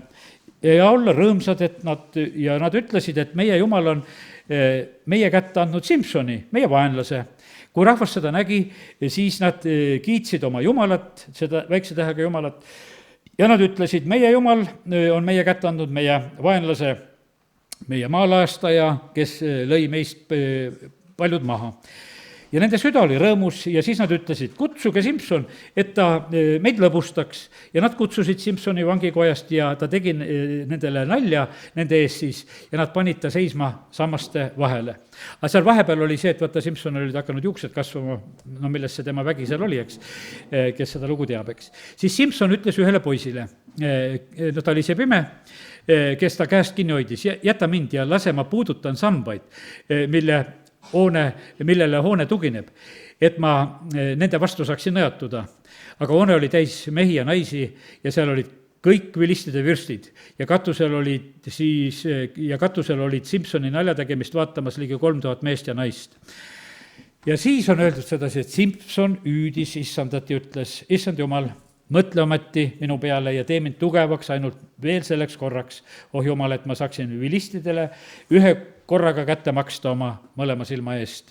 ja olla rõõmsad, et nad ütlesid, et meie Jumal on meie kätte andnud Simsoni, meie vaenlase. Kui rahvas seda nägi, siis nad kiitsid oma Jumalat, seda väikse tähega Jumalat, ja nad ütlesid, meie Jumal on meie kätte andnud meie vaenlase, meie maalajastaja, kes lõi meist paljud maha. Ja nende süda oli rõõmus ja siis nad ütlesid, kutsuge Simson, et ta meid lõbustaks. Ja nad kutsusid Simsoni vangikojast ja ta tegi nendele nalja nende ees siis ja nad panid ta seisma sammaste vahele. Aga seal vahepeal oli see, et vaata Simson olid hakanud juuksed kasvama, milles see tema vägi seal oli, eks, kes seda lugu teab, eks. Siis Simson ütles ühele poisile, ta oli see pime, kes ta käest kinni hoidis, jäta mind ja lase ma puudutan sambaid, millele hoone tugineb, et ma nende vastu saaksin nõjatuda. Aga hoone oli täis mehi ja naisi ja seal olid kõik vilistide vürstid ja katusel olid Simsoni naljategemist vaatamas ligi 3000 meest ja naist. Ja siis on öeldud sedasi, et Simson hüüdis issandat ja ütles, issand Jumal, mõtle ometi minu peale ja tee mind tugevaks ainult veel selleks korraks. Oh Jumal, et ma saaksin vilistidele ühe korraga kätte maksta oma mõlema silma eest.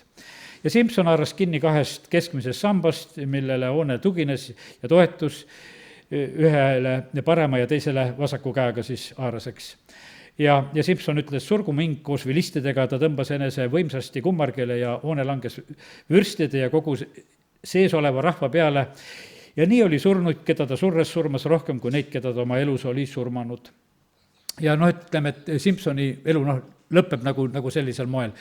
Ja Simson haaras kinni 2 keskmisest sambast, millele hoone tugines ja toetus ühele parema ja teisele vasaku käega siis haaraseks. Ja Simson ütles, surgu mind koos vilistidega, ta tõmbas enese võimsasti kummargele ja hoone langes vürstide ja kogu sees oleva rahva peale. Ja nii oli surnud, keda ta surmas rohkem kui neid, keda ta oma elus oli surmanud. Ja ütleme, et Simsoni elu lõpeb nagu sellisel moel.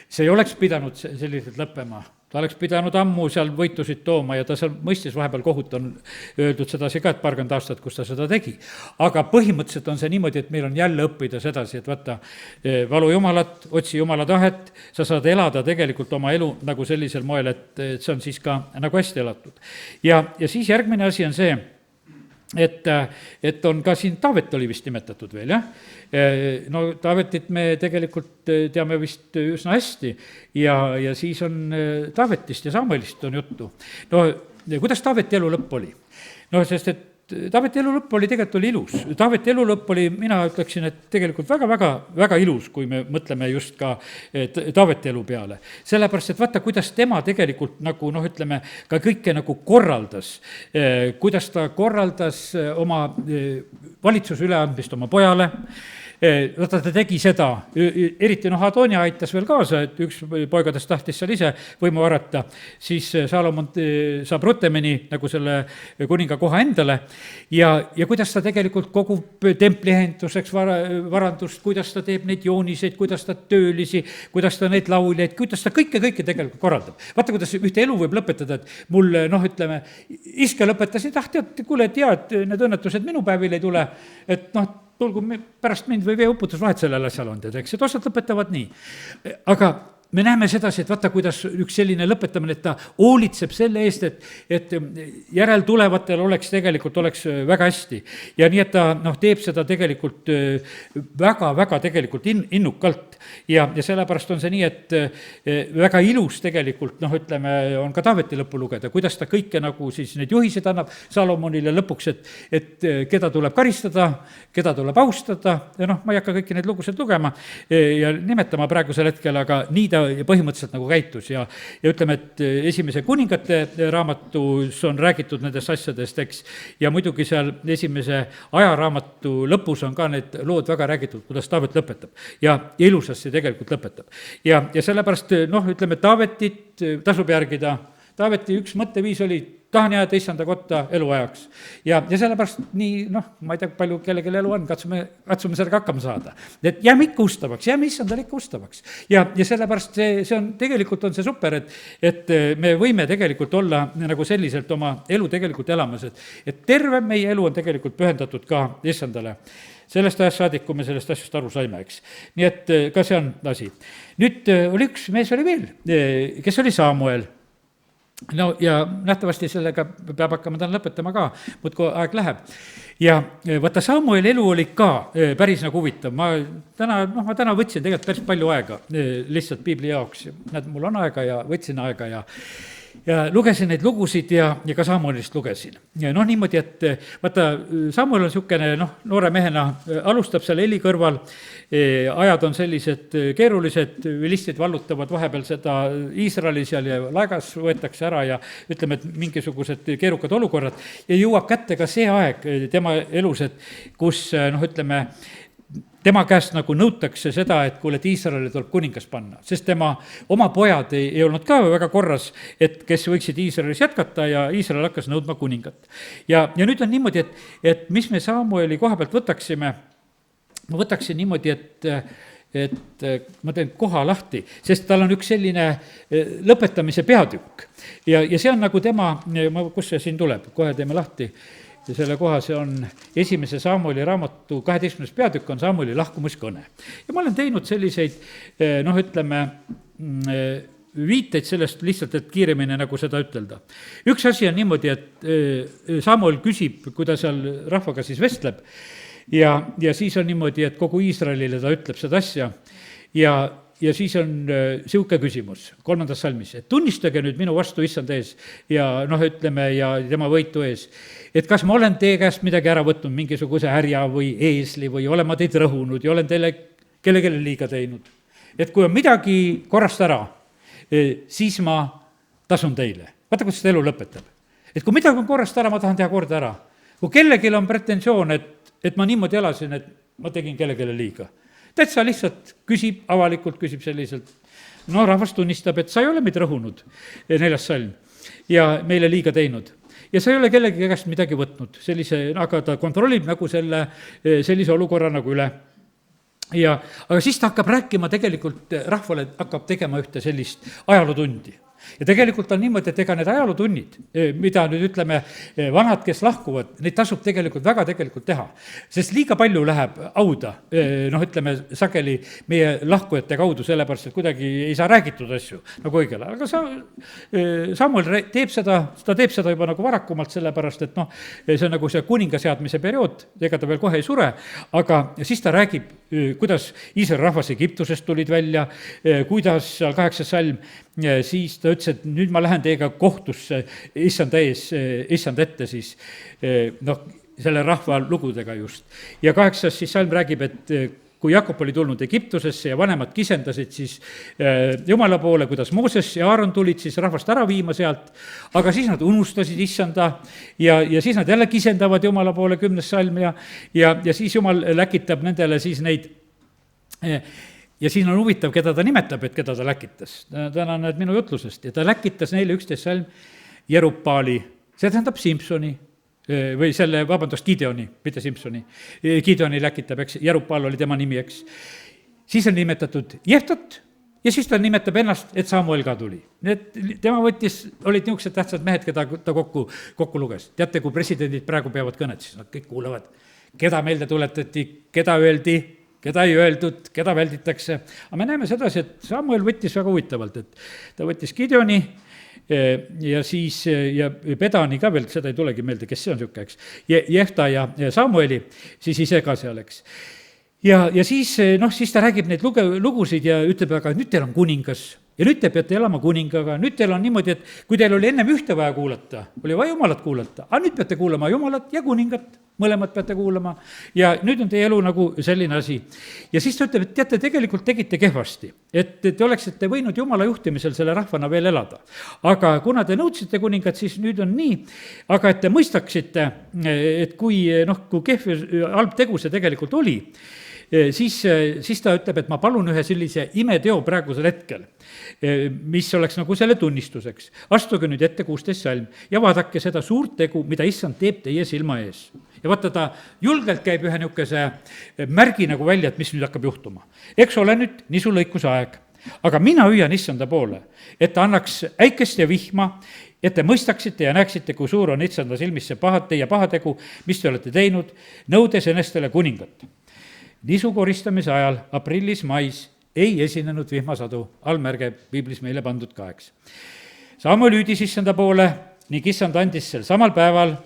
See ei oleks pidanud selliselt lõppema. Ta oleks pidanud ammu seal võitusid tooma ja ta seal mõistis vahepeal kohut on öeldud sedasi ka, et paarkümmend aastat, kus ta seda tegi. Aga põhimõtteliselt on see niimoodi, et meil on jälle õppida sedasi, et vaata, valu Jumalat, otsi Jumala tahet, sa saad elada tegelikult oma elu nagu sellisel moel, et see on siis ka nagu hästi elatud. Ja siis järgmine asi on see, et on ka siin Taavet oli vist nimetatud veel, jah? Taavetit me tegelikult teame vist üsna hästi ja siis on Taavetist ja Samuelist on juttu. Kuidas Taaveti elu lõpp oli? Sest et Taaveti elu lõpp oli tegelikult oli ilus. Taaveti elu lõpp oli, mina ütleksin, et tegelikult väga ilus, kui me mõtleme just ka Taaveti elu peale. Sellepärast, et vaata, kuidas tema tegelikult nagu ütleme, ka kõike nagu korraldas. Kuidas ta korraldas oma valitsuse üleandmist oma pojale. Vaata, ta tegi seda, eriti Adonia aitas veel kaasa, et üks poigadest tahtis seal ise võimu harata, siis Salomon saab rutemini nagu selle kuninga koha endale ja kuidas ta tegelikult kogub templiehenduseks varandust, kuidas ta teeb neid jooniseid, kuidas ta töölisi, kuidas ta neid lauljaid, kuidas ta kõike tegelikult korraldab. Vaata, kuidas ühte elu võib lõpetada, et mul, ütleme, iske lõpetasid, tead, kuule, et need õnnetused minu päevil ei tule, et tulgu pärast mind või veeuputus vahet sellel asjal on, eks, et osad lõpetavad nii. Aga me näeme sedasi, et vaata, kuidas üks selline lõpetamine, et ta hoolitseb selle eest, et järeltulevatel oleks väga hästi. Ja nii, et ta teeb seda tegelikult väga tegelikult innukalt. Ja sellepärast on see nii, et väga ilus tegelikult, ütleme, on ka Taaveti lõppu lugeda, kuidas ta kõike nagu siis need juhised annab Salomonile lõpuks, et keda tuleb karistada, keda tuleb austada, ja ma ei hakka kõiki neid lugusid lugema ja nimetama praegusel hetkel, aga nii ta põhimõtteliselt nagu käitus ja ütleme, et esimese kuningate raamatus on räägitud nendest asjadest, eks, ja muidugi seal esimese ajaraamatu lõpus on ka need lood väga räägitud, kuidas Taavet lõpetab ja ilusasti tegelikult lõpetab. Ja sellepärast, ütleme, Taavetit tasub järgida. Taaveti üks mõtteviis oli, tahan jääda issanda kotta eluajaks. Ja sellepärast nii, ma ei tea, palju kellegi elu on, katsume sellega hakkama saada. Et jääme ikka ustavaks, jääme issandale ikka ustavaks. Ja sellepärast see on, tegelikult on see super, et me võime tegelikult olla nagu selliselt oma elu tegelikult elamas, et terve meie elu on tegelikult pühendatud ka issandale. Sellest ajast saadik, kui me sellest asjast aru saime, eks. Nii et ka see on asi. Nüüd oli üks mees oli veel, kes oli Samuel. Ja nähtavasti sellega peab hakkama täna lõpetama ka, muudkui aeg läheb. Ja vaata, Samuel elu oli ka päris nagu huvitav. Ma täna võtsin tegelikult päris palju aega lihtsalt piibli jaoks. Näed, mul on aega ja võtsin aega ja lugesin neid lugusid ja ka Samuelist lugesin. Niimoodi, et vaata, Samuel on niisugune, noore mehena alustab seal Eli kõrval, ajad on sellised keerulised, vilistid vallutavad vahepeal seda Iisraeli seal ja laegas võetakse ära ja ütleme, et mingisugused keerukad olukorrad ja jõuab kätte ka see aeg tema elus, et kus, ütleme, tema käest nagu nõutakse seda, et kuule, et Iisraeli tuleb kuningas panna, sest tema oma pojad ei olnud ka väga korras, et kes võiksid Iisraelis jätkata ja Iisrael hakkas nõudma kuningat. Ja nüüd on niimoodi, et mis me Samueli koha pealt võtaksime, ma võtaksin niimoodi, et ma teen koha lahti, sest tal on üks selline lõpetamise peatükk ja see on nagu tema, kus see siin tuleb, kohe teeme lahti. Ja selle koha, see on esimese Samueli raamatu 12. peatükk on Samueli lahkumiskõne. Ja ma olen teinud selliseid, ütleme, viiteid sellest lihtsalt, et kiiremini nagu seda ütelda. Üks asi on niimoodi, et Samuel küsib, kui ta seal rahvaga siis vestleb ja siis on niimoodi, et kogu Iisraelile ta ütleb seda asja ja siis on sihuke küsimus 3. salmis, et tunnistage nüüd minu vastu issand ees ja ütleme, ja tema võitu ees, et kas ma olen teie käest midagi ära võtnud, mingisuguse härja või eesli või olen ma teid rõhunud ja olen teile kellelegi liiga teinud. Et kui on midagi korrast ära, siis ma tasun teile. Vaata, kuidas seda elu lõpetab. Et kui midagi on korrast ära, ma tahan teha korda ära. Kui kellelgi on pretensioon, et ma niimoodi elasin, et ma tegin kellelegi liiga. Täitsa lihtsalt küsib, avalikult küsib selliselt. Rahvas tunnistab, et sa ei ole meid rõhunud, 4. salm, ja meile liiga teinud. Ja sa ei ole kellegi käest midagi võtnud, aga ta kontrollib nagu sellise olukorra nagu üle. Aga siis ta hakkab rääkima tegelikult rahvale, hakkab tegema ühte sellist ajalootundi. Ja tegelikult on niimoodi, et ega need ajalootunnid, mida nüüd ütleme, vanad, kes lahkuvad, neid tasub tegelikult väga tegelikult teha. Sest liiga palju läheb auda, ütleme, sageli meie lahkujate kaudu, sellepärast, et kuidagi ei saa räägitud asju nagu õigele. Aga Samuel teeb seda juba nagu varakumalt, sellepärast, et see on nagu see kuninga seadmise periood, ega ta veel kohe ei sure, aga siis ta räägib kuidas Iisraeli rahvas Egiptusest tulid välja, kuidas seal 8. salm, siis ta ütles, et nüüd ma lähen teiega kohtusse issanda ees, issanda ette siis, selle rahva lugudega just. Ja 8. siis salm räägib, et kui Jakob oli tulnud Egiptusesse ja vanemad kisendasid siis Jumala poole, kuidas Mooses ja Aaron tulid siis rahvast ära viima sealt, aga siis nad unustasid issanda ja siis nad jälle kisendavad Jumala poole, 10. salm ja siis Jumal läkitab nendele siis neid. Ja siin on huvitav, keda ta nimetab, et keda ta läkitas. Täna näed minu jutlusest ja ta läkitas neile 11. salm Jerubbaali, see tähendab Simsoni. Või Gideoni, mitte Simsoni. Gideoni läkitab, eks, Jerubbaal oli tema nimi, eks. Siis on nimetatud Jeftat ja siis ta nimetab ennast, et Samuel ka tuli. Tema olid niisugused tähtsad mehed, keda ta kokku luges. Teate, kui presidendid praegu peavad kõnet, siis nad kõik kuulevad, keda meelde tuletati, keda öeldi, keda ei öeldud, keda välditakse. Aga me näeme sedasi, et Samuel võttis väga huvitavalt, et ta võttis Gideoni ja siis ja Pedani ka veel, seda ei tulegi meelde, kes see on niisugune, eks. Jefta ja Samueli, siis ise ka seal, eks. Ja siis ta räägib neid lugusid ja ütleb, aga nüüd teil on kuningas ja nüüd te peate elama kuningaga, nüüd teil on niimoodi, et kui teil oli ennem ühte vaja kuulata, oli vaja Jumalat kuulata, aga nüüd peate kuulama Jumalat ja kuningat, mõlemad peate kuulama ja nüüd on teie elu nagu selline asi. Ja siis ta ütleb, et teate, tegelikult tegite kehvasti, et te oleksite võinud Jumala juhtimisel selle rahvana veel elada. Aga kuna te nõudsite kuningat, siis nüüd on nii, aga et te mõistaksite, et kui kehv ja halb tegu see tegelikult oli, siis ta ütleb, et ma palun ühe sellise imeteo praegusel hetkel, mis oleks nagu selle tunnistuseks. Astuge nüüd ette 16. salm ja vaadake seda suurt tegu, mida issand teeb teie silma ees. Ja vaata, ta julgelt käib ühe niisuguse märgi nagu välja, et mis nüüd hakkab juhtuma. Eks ole nüüd nisulõikuse aeg, aga mina hüüan issanda poole, et ta annaks äikest ja vihma, et te mõistaksite ja näeksite, kui suur on issanda silmis see teie pahategu, mis te olete teinud, nõudes enestele kuningat. Nisu koristamise ajal, aprillis-mais, ei esinenud vihmasadu, allmärge piiblis meile pandud ka, eks. Samuel hüüdis issanda poole ning issand andis sel samal päeval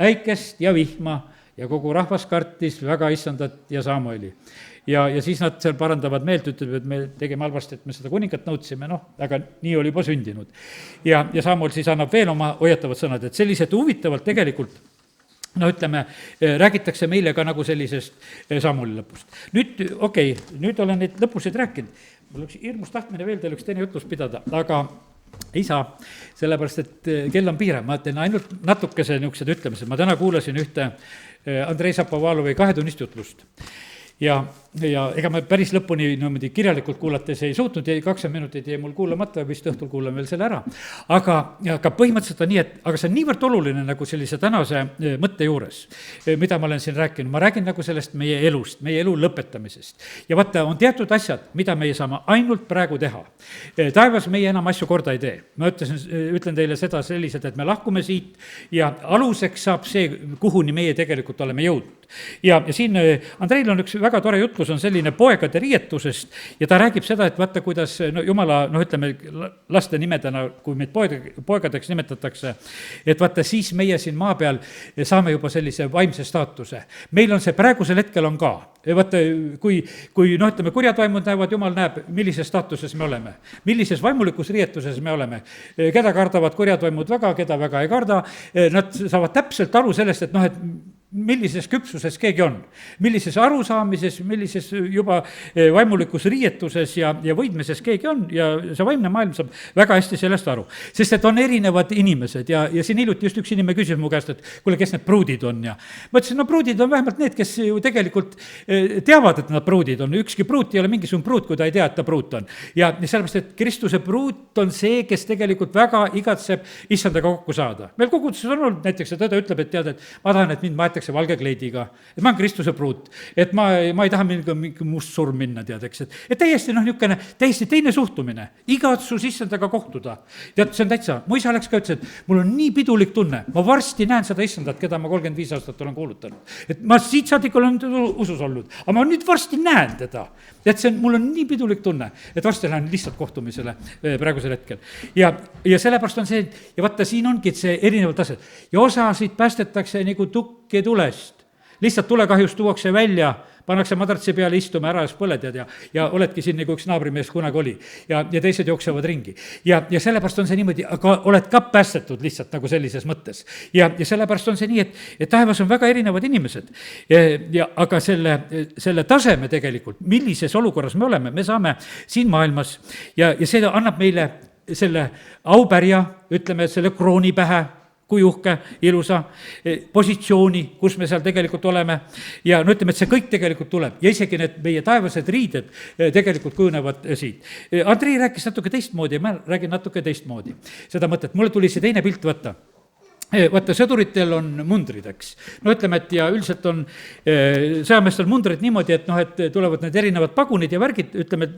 äikest ja vihma ja kogu rahvas kartis väga issandat ja Samueli. Ja siis nad seal parandavad meelt, ütleb, et me tegime halvasti, et me seda kuningat nõudsime, aga nii oli juba sündinud. Ja Samuel siis annab veel oma hoiatavad sõnad, et sellised huvitavalt tegelikult räägitakse meile ka nagu sellisest Samueli lõpust. Nüüd, nüüd olen neid lõpusid rääkinud. Mul oleks hirmus tahtmine veel teil üks teine jutlus pidada, aga ei saa, sellepärast, et kell on piirav. Ma teen ainult natukese niisugused ütlemised. Ma täna kuulasin ühte Andrei Zapovalovi 2-tunnist jutlust. Ja ega me päris lõpuni niimoodi kirjalikult kuulates ei suutnud, 20 minutit jäi mul kuulamata, vist õhtul kuulan veel selle ära. Aga põhimõtteliselt on nii, et aga see on niivõrd oluline nagu sellise tänase mõtte juures, mida ma olen siin rääkinud. Ma räägin nagu sellest meie elust, meie elu lõpetamisest. Ja vaata, on teatud asjad, mida meie saame ainult praegu teha. Taevas meie enam asju korda ei tee. Ma ütlen teile seda sellised, et me lahkume siit ja aluseks saab see, kuhuni meie tegelikult oleme jõudnud. Ja siin Andreil on üks väga tore jutlus, on selline poegade riietusest ja ta räägib seda, et vaata, kuidas Jumala, ütleme, laste nimedena, kui meid poegadeks nimetatakse, et vaata, siis meie siin maa peal saame juba sellise vaimse staatuse. Meil on see praegusel hetkel on ka. Vaata, kui ütleme, kurjad vaimud näevad, Jumal näeb, millises staatuses me oleme, millises vaimulikus riietuses me oleme, keda kardavad kurjad vaimud väga, keda väga ei karda, nad saavad täpselt aru sellest, et millises küpsuses keegi on, millises arusaamises, millises juba vaimulikus riietuses ja võidmises keegi on ja see vaimne maailm saab väga hästi sellest aru. Sest et on erinevad inimesed ja siin hiljuti just üks inimene küsis mu käest, et kuule, kes need pruudid on ja ma ütlesin, pruudid on vähemalt need, kes ju tegelikult teavad, et nad pruudid on. Ükski pruut ei ole mingisugune pruut, kui ta ei tea, et ta pruut on. Ja sellepärast, et Kristuse pruut on see, kes tegelikult väga igatseb issandaga kokku saada. Meil koguduses on olnud näiteks, et õde ütleb, et tead, et ma tahan, et mind maetakse valge kleidiga, et ma olen Kristuse pruut, et ma ei taha mingi must surm minna, tead, eks, et täiesti niisugune, täiesti teine suhtumine, igatsus issandaga kohtuda. Tead, see on täitsa, mu isa läks ka ütles, et mul on nii pidulik tunne, ma varsti näen seda issandat, keda ma 35 aastat olen kuulutanud. Et ma siit saadik olen usus olnud, aga ma nüüd varsti näen teda. Et mul on nii pidulik tunne, et varsti lähen lihtsalt kohtumisele praegusel hetkel. Ja sellepärast on see, ja vaata, siin ongi see erinevalt asjad. Ja osasid päästetakse nagu tukki tulest. Lihtsalt tulekahjus tuuakse välja, pannakse madratsi peale istuma, ära põled ja oledki siin nagu üks naabrimees kunagi oli. ja teised jooksevad ringi. ja sellepärast on see niimoodi, aga oled ka päästetud lihtsalt nagu sellises mõttes. ja sellepärast on see nii, et taevas on väga erinevad inimesed. Aga selle taseme tegelikult, millises olukorras me oleme, me saame siin maailmas ja see annab meile selle aupärja, ütleme, selle krooni pähe, kui uhke, ilusa positsiooni, kus me seal tegelikult oleme. ja no ütleme, et see kõik tegelikult tuleb ja isegi need meie taevased riided tegelikult kujunevad siit. Andrei rääkis natuke teistmoodi ja ma räägin natuke teistmoodi seda mõtet. Mulle tuli see teine pilt võtta. Vaata, sõduritel on mundrid, eks. No ütleme, et ja üldiselt on sõjameestel mundrid niimoodi, et noh, et tulevad need erinevad pagunid ja värgid, ütleme,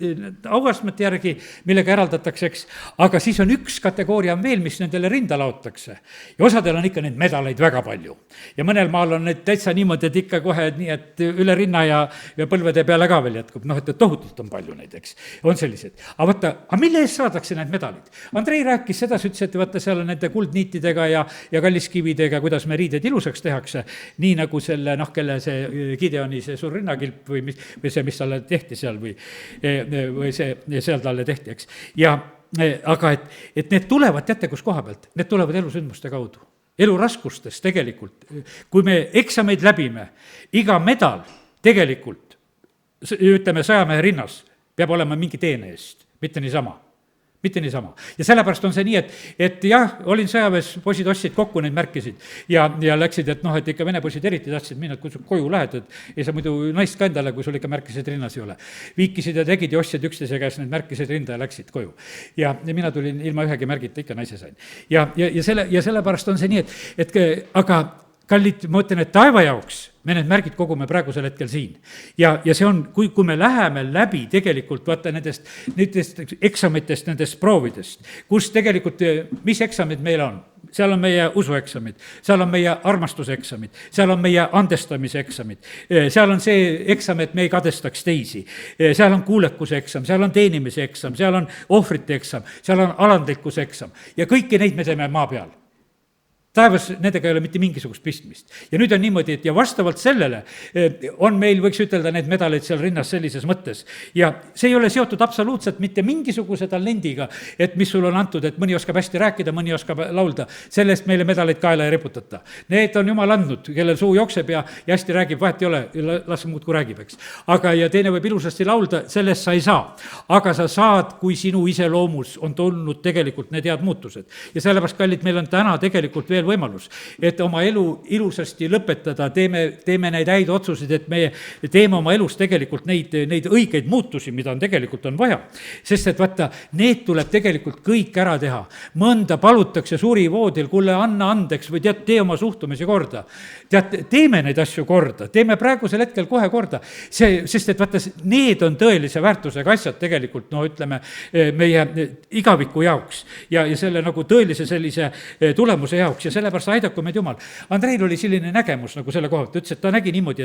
auastmete järgi, millega eraldatakse, eks. Aga siis on üks kategooria on veel, mis nendele rinda laotakse. Ja osadel on ikka neid medaleid väga palju. Ja mõnel maal on need täitsa niimoodi, et ikka kohe nii, et üle rinna ja põlvede peale ka veel jätkub. Noh, et tohutult on palju neid, eks. On sellised. Aga vaata, mille eest saadakse need medalid? Andrei rääkis seda, ütles, et vaata, seal on nende kuldniitidega ja kalliskividega, kuidas me riided ilusaks tehakse, nii nagu selle, noh, kelle see Gideoni see suur rinnakilp või see, mis talle tehti seal või see seal talle tehti, eks. Ja aga et need tulevad, teate, kus koha pealt? Need tulevad elusündmuste kaudu. Eluraskustes tegelikult. Kui me eksameid läbime, iga medal tegelikult, ütleme, sõjamehe rinnas, peab olema mingi teene eest, mitte niisama. Ja sellepärast on see nii, et jah, olin sõjaväes, poisid ostsid kokku neid märkisid ja läksid, et noh, et ikka vene poisid eriti tahtsid minna, et kui sa koju lähed, et ei saa muidu naist ka endale, kui sul ikka märkiseid rinnas ei ole. Viikisid ja tegid ja ostsid üksteise käes neid märkiseid rinda ja läksid koju. Ja mina tulin ilma ühegi märgita, ikka naise sain. Ja sellepärast on see nii, et aga kallid, ma ütlen, et taeva jaoks me need märgid kogume praegusel hetkel siin. Ja see on, kui me läheme läbi tegelikult, vaata nendest eksamitest, nendest proovidest, kus tegelikult, mis eksamid meil on? Seal on meie usueksamid, seal on meie armastuse eksamid, seal on meie andestamise eksamid, seal on see eksam, et me ei kadestaks teisi, seal on kuulekuse eksam, seal on teenimise eksam, seal on ohvrite eksam, seal on alandlikkuse eksam ja kõiki neid me teeme maa peal. Taevas nendega ei ole mitte mingisugust pistmist. Ja nüüd on niimoodi, et ja vastavalt sellele on meil, võiks ütelda, need medaleid seal rinnas sellises mõttes. Ja see ei ole seotud absoluutselt mitte mingisuguse talendiga, et mis sul on antud, et mõni oskab hästi rääkida, mõni oskab laulda. Sellest meile medaleid kaela ei reputata. Need on Jumal andnud, kellel suu jookseb ja hästi räägib, vahet ei ole, las muudkui räägib, eks. Aga ja teine võib ilusasti laulda, sellest sa ei saa. Aga sa saad, kui sinu iseloomus on tulnud tegelikult need head muutused. Ja sellepärast, kallid, meil on täna tegelikult veel võimalus, et oma elu ilusasti lõpetada, teeme neid häid otsuseid, et me teeme oma elus tegelikult neid õigeid muutusi, mida on tegelikult on vaja. Sest et vaata, need tuleb tegelikult kõik ära teha. Mõnda palutakse surivoodil, kuule, anna andeks või tee oma suhtumisi korda. Teeme neid asju korda, teeme praegusel hetkel kohe korda. Sest et vaata, need on tõelise väärtusega asjad tegelikult, no ütleme, meie igaviku jaoks ja selle nagu tõelise sellise tulemuse jaoks ja sellepärast aidaku meid Jumal. Andreil oli selline nägemus nagu selle koha, ta ütles, et ta nägi niimoodi,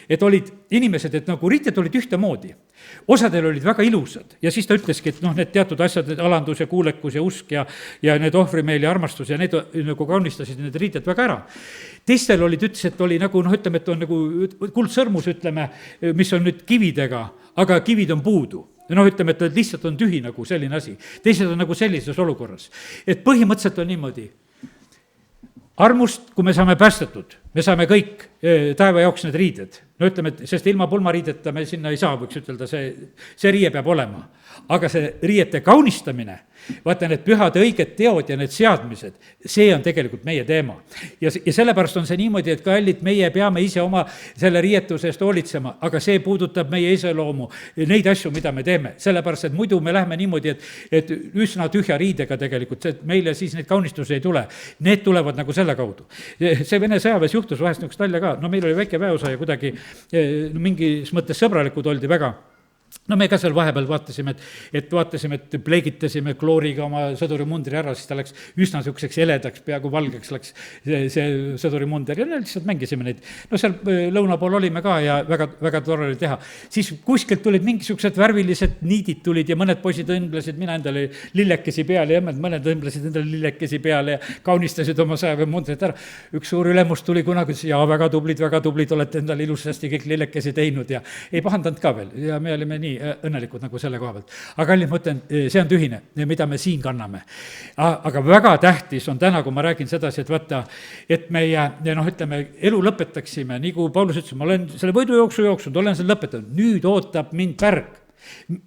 et olid inimesed, et nagu riited olid ühtemoodi. Osadel olid väga ilusad ja siis ta ütleski, et noh, need teatud asjad, alandus ja kuulekus ja usk ja need ohvrimeel ja armastus ja need nagu kaunistasid need riited väga ära. Teistel olid, ütles, et oli nagu, noh, ütleme, et on nagu kuldsõrmus, ütleme, mis on nüüd kividega, aga kivid on puudu. Noh, ütleme, et lihtsalt on tühi nagu selline asi. Teised on nagu sellises olukorras. Et põhimõtteliselt on niimoodi. Armust, kui me saame päästetud, me saame kõik taeva jaoks need riided. No ütleme, et sest ilma pulmariideta me sinna ei saa, võiks ütelda, see riie peab olema. Aga see riiete kaunistamine, vaata need pühade õiged teod ja need seadmised, see on tegelikult meie teema. Ja sellepärast on see niimoodi, et kallid, meie peame ise oma selle riietuse eest hoolitsema, aga see puudutab meie iseloomu, neid asju, mida me teeme. Sellepärast, et muidu me lähme niimoodi, et üsna tühja riidega tegelikult, et meile siis neid kaunistusi ei tule. Need tulevad nagu selle kaudu. See Vene sõjaväes juhtus vahest üks talja ka, no meil oli väike väeosa ja kuidagi mingis mõttes sõbralikud oldi väga. no me ka seal vahepeal vaatasime, et pleegitasime klooriga oma sõdurimundri ära, siis ta läks üsna niisuguseks heledaks, peaaegu valgeks läks see sõdurimunder ja no lihtsalt mängisime neid. No seal lõuna pool olime ka ja väga, väga tore oli teha. Siis kuskilt tulid mingisugused värvilised niidid tulid ja mõned poisid õmblesid, mina endale lillekesi peale ja mõned õmblesid endale lillekesi peale ja kaunistasid oma sõjaväemundrit ära. Üks suur ülemus tuli kunagi, ja väga tublid, olete endale ilusasti kõik lillekesi teinud ja ei pahandanud ka veel ja me olime nii õnnelikud nagu selle koha pealt. Aga kallid, ma ütlen, see on tühine, mida me siin kanname. Aga väga tähtis on täna, kui ma räägin sedasi, et vaata, et meie, ütleme, elu lõpetaksime, nii kui Paulus ütles, ma olen selle võidujooksu jooksnud, olen selle lõpetanud, nüüd ootab mind pärg.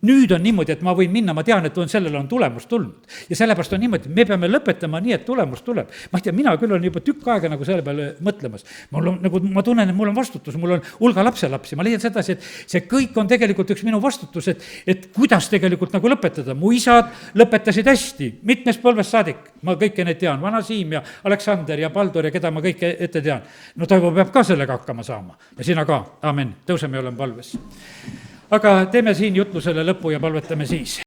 Nüüd on niimoodi, et ma võin minna, ma tean, et sellel on tulemus tulnud. Ja sellepärast on niimoodi, me peame lõpetama nii, et tulemus tuleb. Ma ei tea, mina küll olen juba tükk aega nagu selle peale mõtlemas. Ma tunnen, et mul on vastutus, mul on hulga lapselapsi. Ma leian sedasi, et see kõik on tegelikult üks minu vastutus, et kuidas tegelikult nagu lõpetada. Mu isad lõpetasid hästi, mitmest põlvest saadik. Ma kõike neid tean, Vana Siim ja Aleksander ja Paldur ja keda ma kõike ette tean. No Toivo peab ka sellega hakkama saama. Ja sina ka. Amen. Tõuseme ja oleme palves. Aga teeme siin jutlusele lõpu ja palvetame siis.